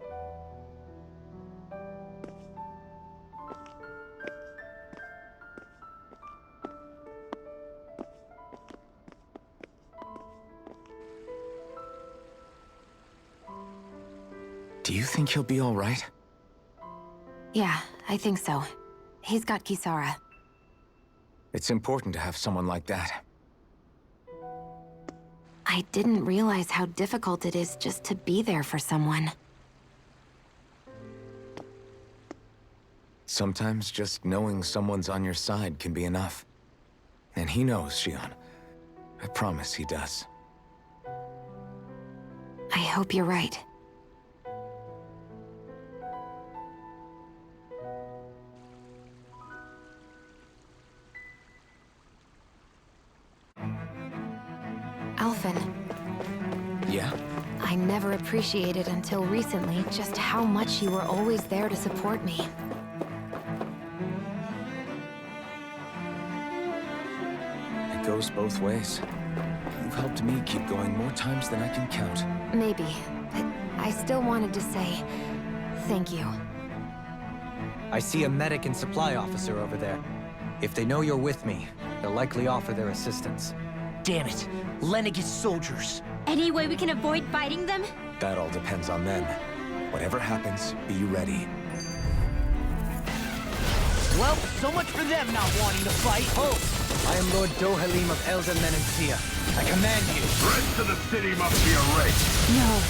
Do you think he'll be all right?
Yeah, I think so. He's got Kisara.
It's important to have someone like that.
I didn't realize how difficult it is just to be there for someone.
Sometimes just knowing someone's on your side can be enough. And he knows, Shion. I promise he does.
I hope you're right. Alphen.
Yeah?
I never appreciated until recently just how much you were always there to support me.
It goes both ways. You've helped me keep going more times than I can count.
Maybe, but I still wanted to say thank you.
I see a medic and supply officer over there. If they know you're with me, they'll likely offer their assistance.
Damn it. Lenegis soldiers.
Any way we can avoid fighting them?
That all depends on them. Whatever happens, be ready.
Well, so much for them not wanting to fight.
Oh! I am Lord Dohalim of Elden Menancia. I command you.
The rest of the city must be erased.
No.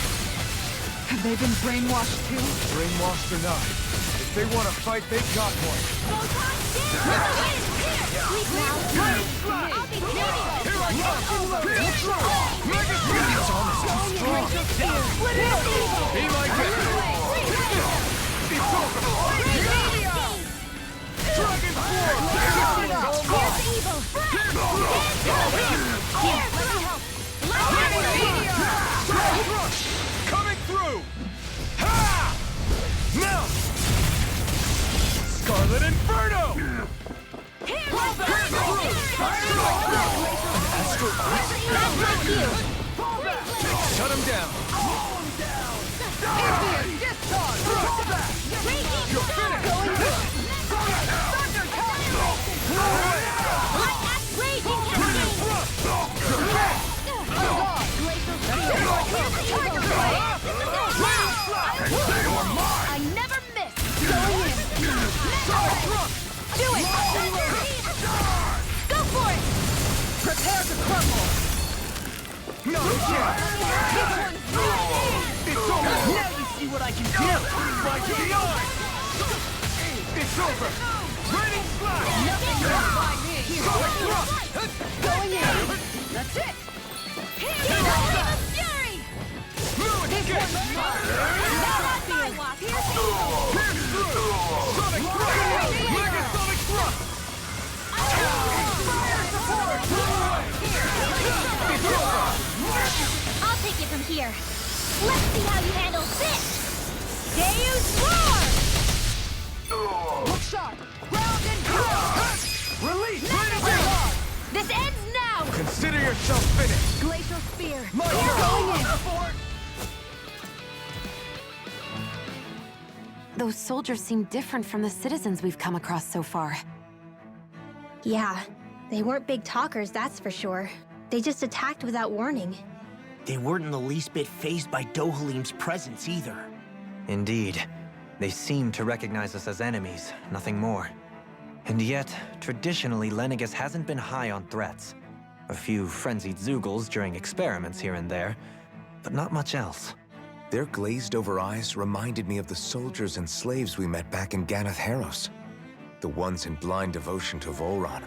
Have they been brainwashed too?
Brainwashed or not, if they want to fight, they got one. Be like that. Dragon coming through! Ha! Now! Scarlet Inferno! Shut him down!
Now you see what I can do! My God! It's over! Raining slash!
Nothing will by me! Going in! That's it!
Fury!
This one's mine!
Now on my walk!
Sonic Thrust! Mega Sonic Thrust! Fire support!
I'll take it from here. Let's see how you handle this! Deus Roar!
Look sharp! Ground and pound!
Release!
This ends now!
Consider yourself finished!
Glacial Spear!
My
Going in!
Those soldiers seem different from the citizens we've come across so far.
Yeah, they weren't big talkers, that's for sure. They just attacked without warning.
They weren't in the least bit fazed by Dohalim's presence either.
Indeed. They seem to recognize us as enemies, nothing more. And yet, traditionally, Lenegis hasn't been high on threats. A few frenzied Zeugles during experiments here and there, but not much else.
Their glazed-over eyes reminded me of the soldiers and slaves we met back in Ganath Haros. The ones in blind devotion to Volron.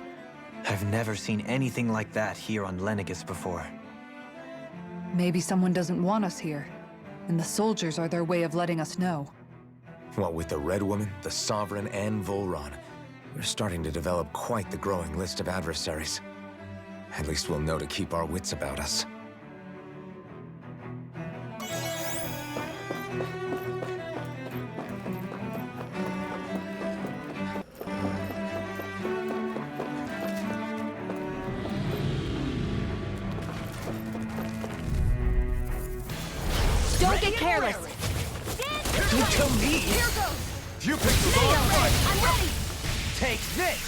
I've never seen anything like that here on Lenegis before.
Maybe someone doesn't want us here, and the soldiers are their way of letting us know.
What with the Red Woman, the Sovereign, and Volron, we're starting to develop quite the growing list of adversaries. At least we'll know to keep our wits about us.
Don't get careless!
Don't kill me!
Here goes!
You picked the wrong fight!
I'm ready!
Take this!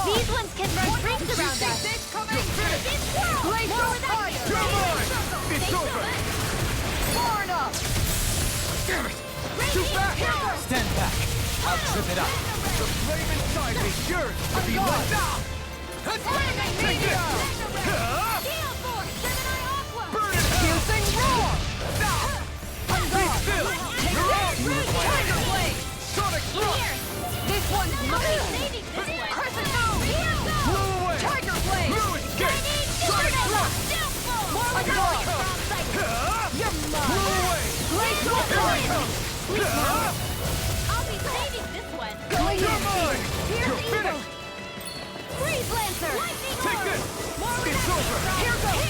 These ones can run rings around us!
Glacial Fire!
You're mine! It's over!
Far enough!
Damn it! Shoot back! Stand back! I'll trip it up! The flame inside me is yours to be let down! Take this! Burn it!
Fusing roar!
Be still! You're out!
Tiger Blade!
Sonic Thrust!
This one's mine! Crescent Moon!
Blew away!
Tiger Blade!
Blue escape! Sonic Thrust!
I'm gone! You're mine!
Blew away!
Glacial Fire!
I'll be saving this one!
Going
You're
in!
mine!
Here's
You're
evil!
finished!
Freeze Lancer!
Take this! It's over!
Here goes!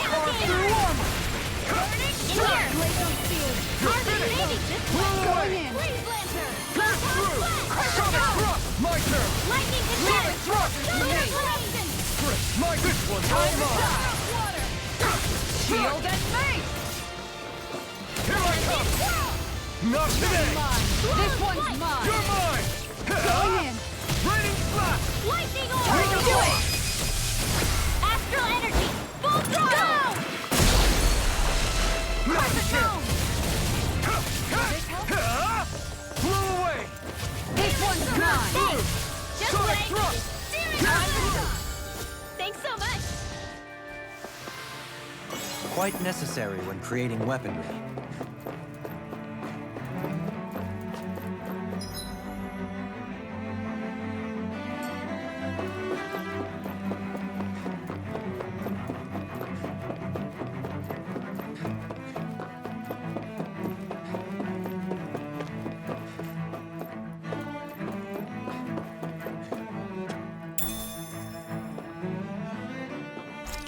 Carve through armor!
Here!
Glacial Spear!
You're finished! Blew
Going
away!
in!
Freeze Lancer!
Pierce through! Sonic Thrust! My turn!
Lightning
Sonic
Control!
Thrust!
Solar Collection!
My this one's all mine!
Shield and mace!
Here I come! Not today!
Mine! This one's mine!
You're mine!
Going in!
Raining Slash!
Lightning
We
Orb!
can do it!
Astral Energy! Full throttle!
Not a chance! Blew away!
This one's mine!
Thanks! Just
Sonic
what I
Thrust!
needed! Thanks so much!
Quite necessary when creating weaponry.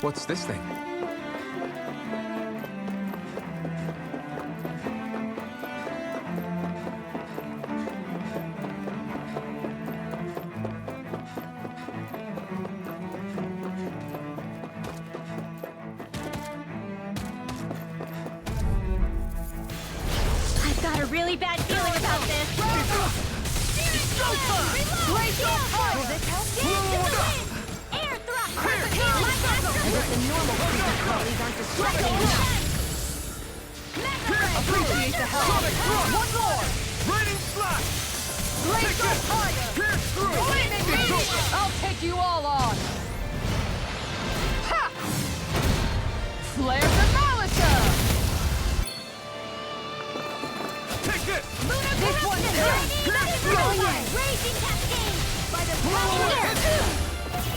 What's this thing?
I've got a really bad feeling about this!
It's go time!
Glacial Fire! Will this help? Air thrust!
The normal collies aren't distracting enough! Appreciate the help!
Sonic Thrust! One more! Raining Slash!
Glacial Fire!
Pierce through!
I'll take you all on! Ha! Flare the Militia!
Take it!
This one's
Raging cascade! By the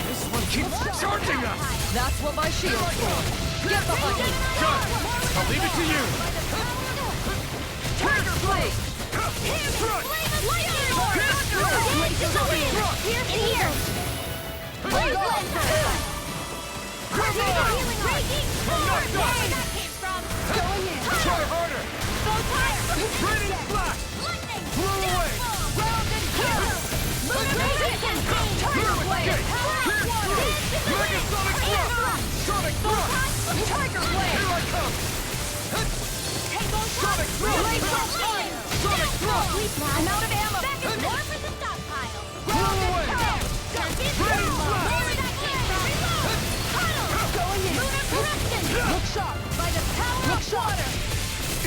This one keeps charging us!
That's what my shield's for. Get behind me!
Done! I'll leave it to you!
Tiger Blade!
Here!
Come on!
Going in!
Try harder! Raining flash! Blow away!
Round and kill! Raging cascade!
Tiger Blade! Megasonic thrust! Sonic thrust!
Tiger Blade!
Here I come! Sonic thrust! Sonic thrust!
I'm out of ammo! Back and forth with the stockpile!
Blow away! Raining flash!
Going in!
Look sharp!
By the power of water!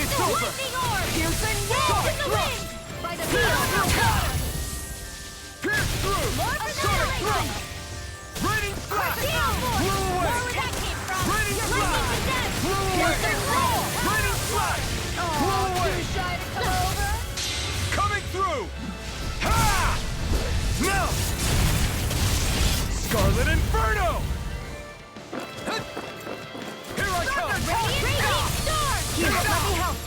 It's over!
Lightning orb!
Piercing
Dance in the wind! By the power of water!
Pierce through! Sonic thrust! Raining flash! Blow away!
Where that came from?
Raining
Lightning
flash!
condensed!
Blow away! Raining flash! Blow away!
Too shy to come over?
Coming through! Ha! Melt! Scarlet Inferno! Here I come!
Raging storm!
Here, let me help!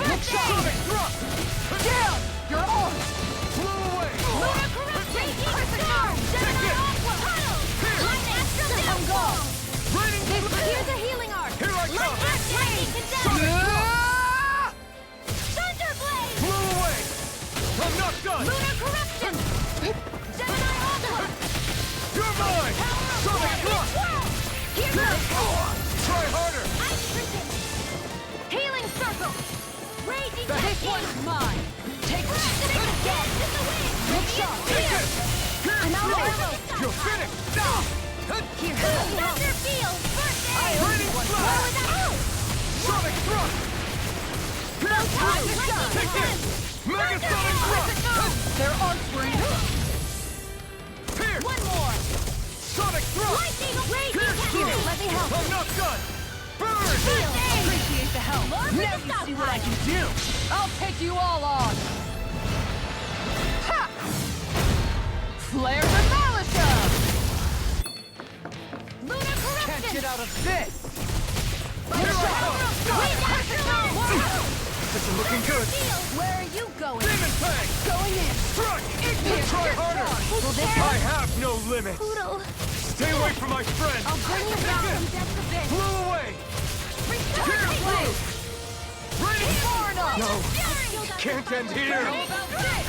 Look Sonic thrust!
Down! Your arms!
Blow away!
Lunar corrupt! Raging storm! Gemini aqua! Puddle! Lightning astral downfall!
Raining
Here's a healing arc!
Here I come!
Lightning condensed!
Ah!
Thunderblade!
Blow away! I'm not done!
Lunar corruption! Gemini aqua!
You're mine! Sonic thrust!
Here goes!
Try harder!
Ice prison! Healing circle! Raging
This
cascade!
one's mine! Take this!
Dance in the wind!
Look sharp!
Take it! Pierce
I'm out of
through!
ammo!
You're finished! Stop!
Here, Thunder field! First aid!
Raining flash! Sonic thrust! Pierce through! Take this! Megasonic thrust!
Their arcs were in.
Pierce!
One more!
Sonic thrust!
Lightning raging
Pierce through!
cascade! Let me help!
I'm not done! Burn!
Field aid!
Appreciate the help.
More
Now
for the
you see what I
stockpile!
can do. I'll take you all on. Ha! Flare the Militia!
Lunar
Can't
corruption!
get out of this.
This is looking good!
Where are you going?
Demon Fang!
Going in.
Strike!
Igneous
Try harder!
Will this
I have no limits!
Poodle!
Stay away from my friend!
I'll bring you down from depth to bit!
Blow away! Pierce through! Raining
far enough?
No! Can't end here!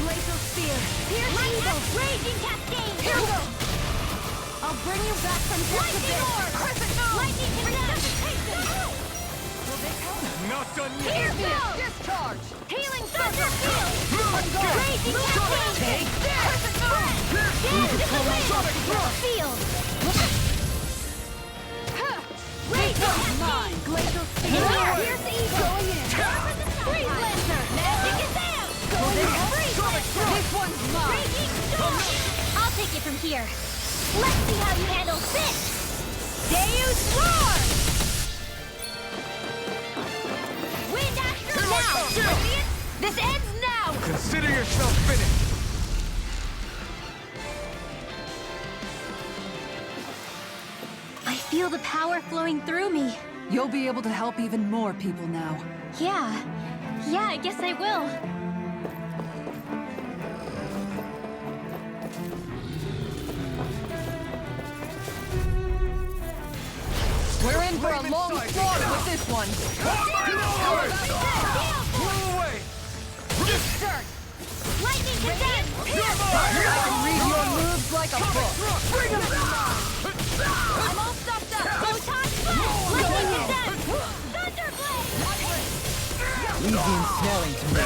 Glacial spear! Pierce eagle! Raging cascade!
Here goes.
I'll bring you back from depth to bit!
Crescent moon.
Lightning condensation!
Not done
Here
yet!
goes!
Discharge.
Healing thunder field!
Move!
Raging cascade!
Take this.
Dance in the wind!
Sonic thrust!
Field! Raging
Mine.
glacial spear! Here's the eagle! Going in! Freeze lancer! Magic is out! Going in! Freeze lancer!
This one's mine.
Raging storm! I'll take it from here. Let's see how you handle this! Deus Roar! Wind astral now! Radiant, this ends now!
Consider yourself finished!
I feel the power flowing through me.
You'll be able to help even more people now.
Yeah, I guess I will.
We're in for a long slaughter with this one.
Blow away!
Start.
Lightning condensed!
I can read your moves like a book.
Bring him!
I'm all stuffed up! Photon blast! Lightning condensed! Thunderblade!
Easy ensnaring to me.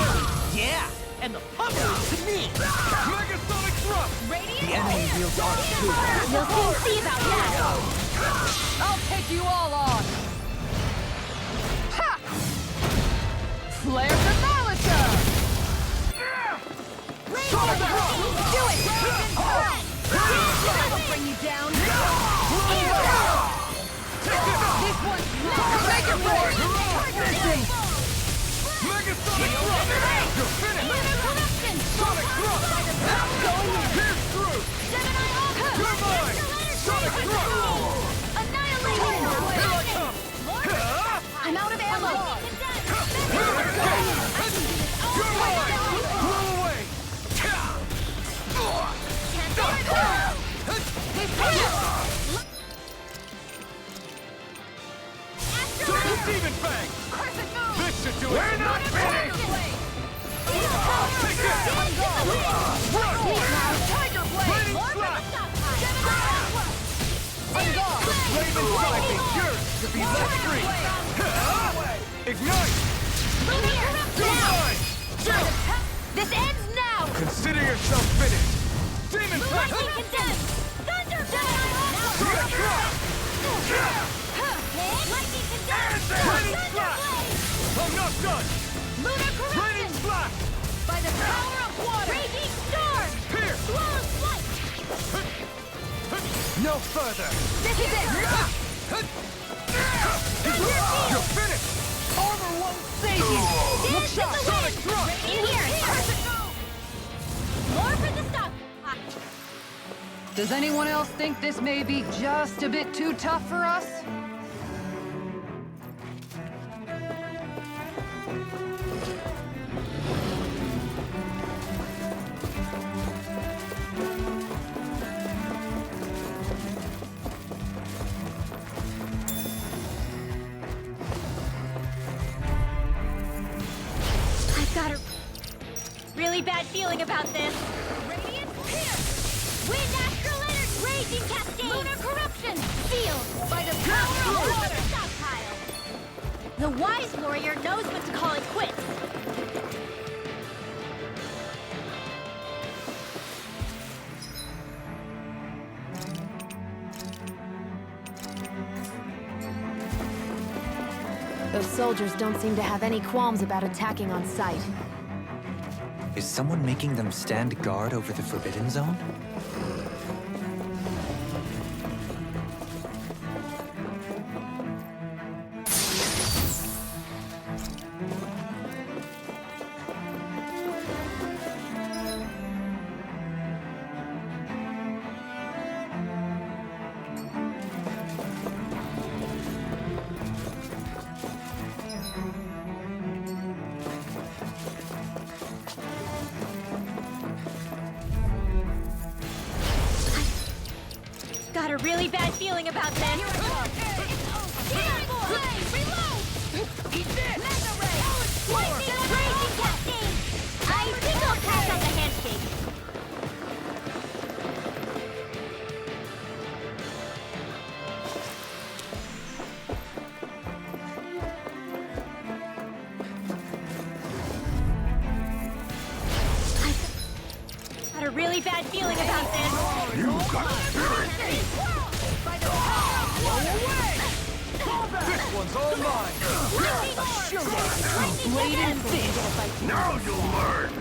Yeah, and the puzzle to me.
Megasonic thrust!
Radiant
The enemy wields arc too.
You'll soon see about that!
I'll take you all on. Ha! Flare the Militia!
Do it!
That'll bring you down. This one's mine.
Demon Fly yours to be let free! Ignite!
This ends now!
Consider yourself finished! Demon Fly!
Lightning condemned! Thunder Lightning condemned!
Lightning Flash! I'm not done!
Lunar corruption!
Lightning Flash!
By the power of water! Raging storm!
Here!
Swallow's flight!
No further!
This is it!
You're finished!
Armor won't save you! Dance in the
Sonic
wind!
Thrust!
In here! More for the stock!
Does anyone else think this may be just a bit too tough for us?
I've got a really bad feeling about this. Radiant Pierce! Wind Astral Energy! Raging Cascade! Lunar Corruption! Sealed by the power of water! Stockpile! The wise warrior knows when to call it quits.
Those soldiers don't seem to have any qualms about attacking on sight.
Is someone making them stand guard over the Forbidden Zone?
Got a really bad feeling about this. Reload! Eat this! Mega Ray! Lightning Raging Cascade! I think I'll pass on the handshake. Got a really bad feeling about this.
You got spirit!
This one's all mine!
Blade and fish.
Now you'll learn!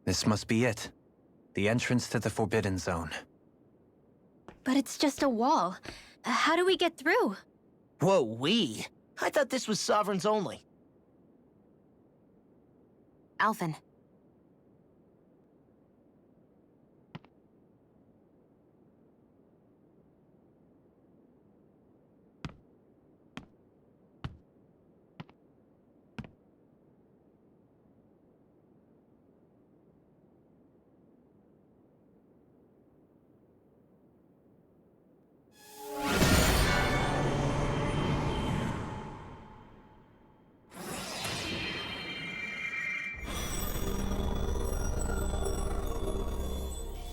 This must be it. The entrance to the Forbidden Zone.
But it's just a wall. How do we get through?
Whoa, we? I thought this was Sovereigns only.
Alphen.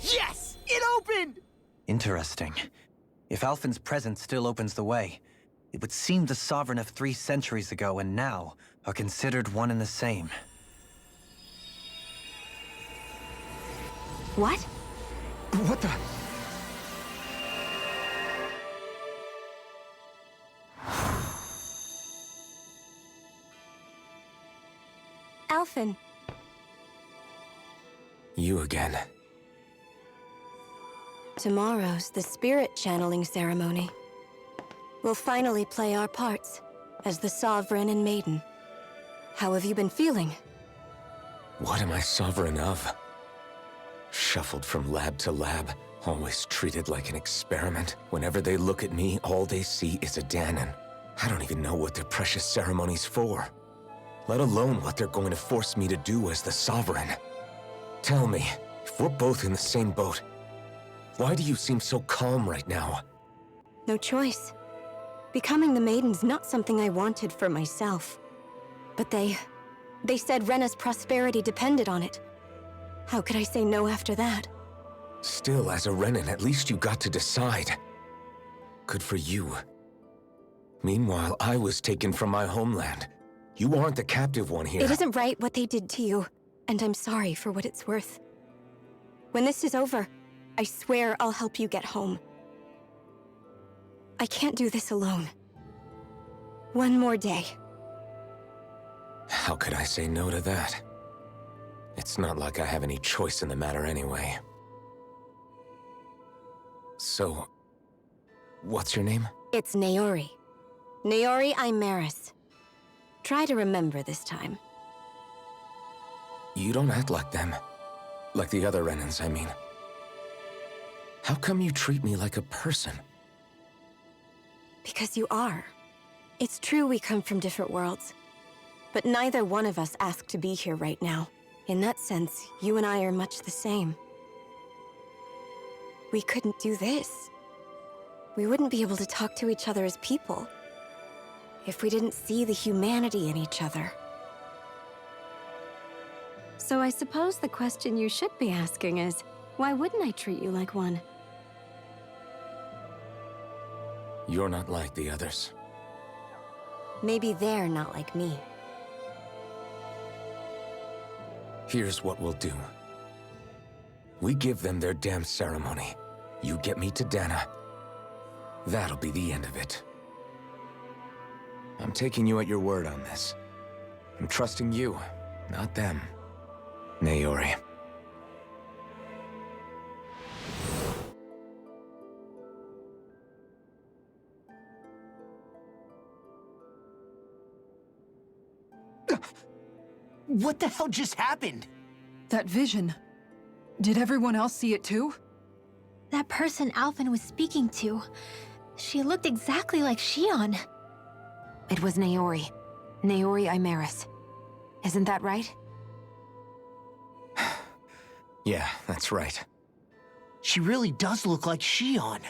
Yes! It opened!
Interesting. If Alphen's presence still opens the way, it would seem the Sovereign of 3 centuries ago and now are considered one and the same.
What?
What the?
Alphen.
You again.
Tomorrow's the spirit channeling ceremony. We'll finally play our parts as the Sovereign and Maiden. How have you been feeling?
What am I sovereign of? Shuffled from lab to lab, always treated like an experiment. Whenever they look at me, all they see is a Danon. I don't even know what their precious ceremony's for, let alone what they're going to force me to do as the Sovereign. Tell me, if we're both in the same boat, why do you seem so calm right now?
No choice. Becoming the Maiden's not something I wanted for myself. But they said Rena's prosperity depended on it. How could I say no after that?
Still, as a Renan, at least you got to decide. Good for you. Meanwhile, I was taken from my homeland. You aren't the captive one here.
It isn't right what they did to you, and I'm sorry for what it's worth. When this is over, I swear I'll help you get home. I can't do this alone. One more day.
How could I say no to that? It's not like I have any choice in the matter anyway. So, what's your name?
It's Naori. Naori Imaris. Try to remember this time.
You don't act like them. Like the other Renans, I mean. How come you treat me like a person?
Because you are. It's true we come from different worlds. But neither one of us asked to be here right now. In that sense, you and I are much the same. We couldn't do this. We wouldn't be able to talk to each other as people if we didn't see the humanity in each other.
So I suppose the question you should be asking is, why wouldn't I treat you like one?
You're not like the others.
Maybe they're not like me.
Here's what we'll do. We give them their damn ceremony. You get me to Dana. That'll be the end of it. I'm taking you at your word on this. I'm trusting you, not them. Naori.
What the hell just happened?
That vision. Did everyone else see it too?
That person Alphen was speaking to, she looked exactly like Shion.
It was Naori. Naori Imaris. Isn't that right?
Yeah, that's right.
She really does look like Shion.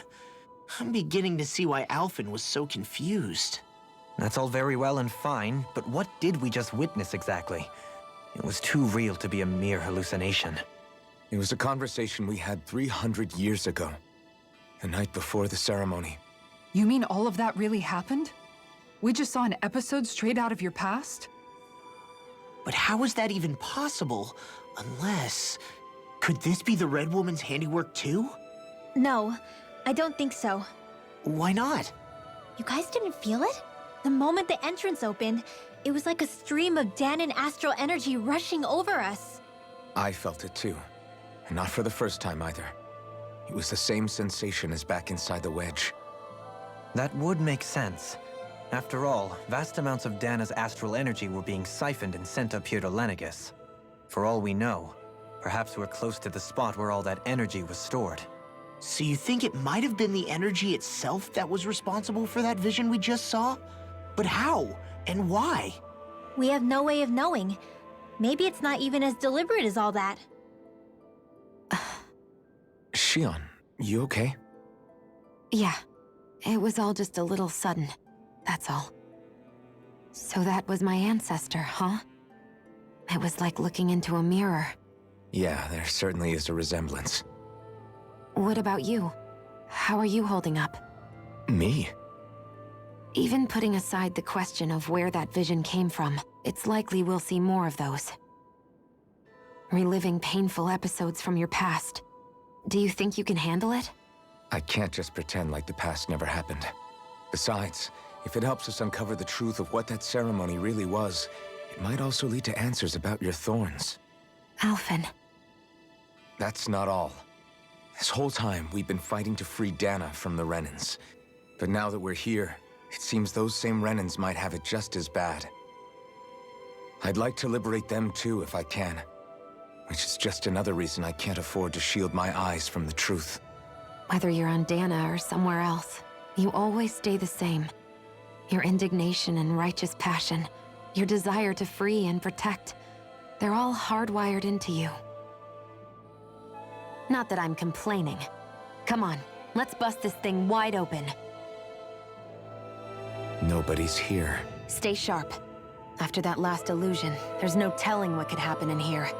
I'm beginning to see why Alphen was so confused.
That's all very well and fine, but what did we just witness exactly? It was too real to be a mere hallucination.
It was a conversation we had 300 years ago. The night before the ceremony.
You mean all of that really happened? We just saw an episode straight out of your past?
But how is that even possible? Unless... Could this be the Red Woman's handiwork too?
No, I don't think so.
Why not?
You guys didn't feel it? The moment the entrance opened, it was like a stream of Danon astral energy rushing over us.
I felt it too. And not for the first time either. It was the same sensation as back inside the wedge.
That would make sense. After all, vast amounts of Dana's astral energy were being siphoned and sent up here to Lenegis. For all we know, perhaps we're close to the spot where all that energy was stored.
So you think it might have been the energy itself that was responsible for that vision we just saw? But how? And why?
We have no way of knowing. Maybe it's not even as deliberate as all that.
Shion, you okay?
Yeah. It was all just a little sudden. That's all. So that was my ancestor, huh? It was like looking into a mirror.
Yeah, there certainly is a resemblance.
What about you? How are you holding up?
Me?
Even putting aside the question of where that vision came from, it's likely we'll see more of those. Reliving painful episodes from your past. Do you think you can handle it?
I can't just pretend like the past never happened. Besides, if it helps us uncover the truth of what that ceremony really was, it might also lead to answers about your thorns.
Alphen.
That's not all. This whole time, we've been fighting to free Dana from the Renans. But now that we're here, it seems those same Renans might have it just as bad. I'd like to liberate them too if I can. Which is just another reason I can't afford to shield my eyes from the truth.
Whether you're on Dana or somewhere else, you always stay the same. Your indignation and righteous passion, your desire to free and protect, they're all hardwired into you. Not that I'm complaining. Come on, let's bust this thing wide open.
Nobody's here.
Stay sharp. After that last illusion, there's no telling what could happen in here.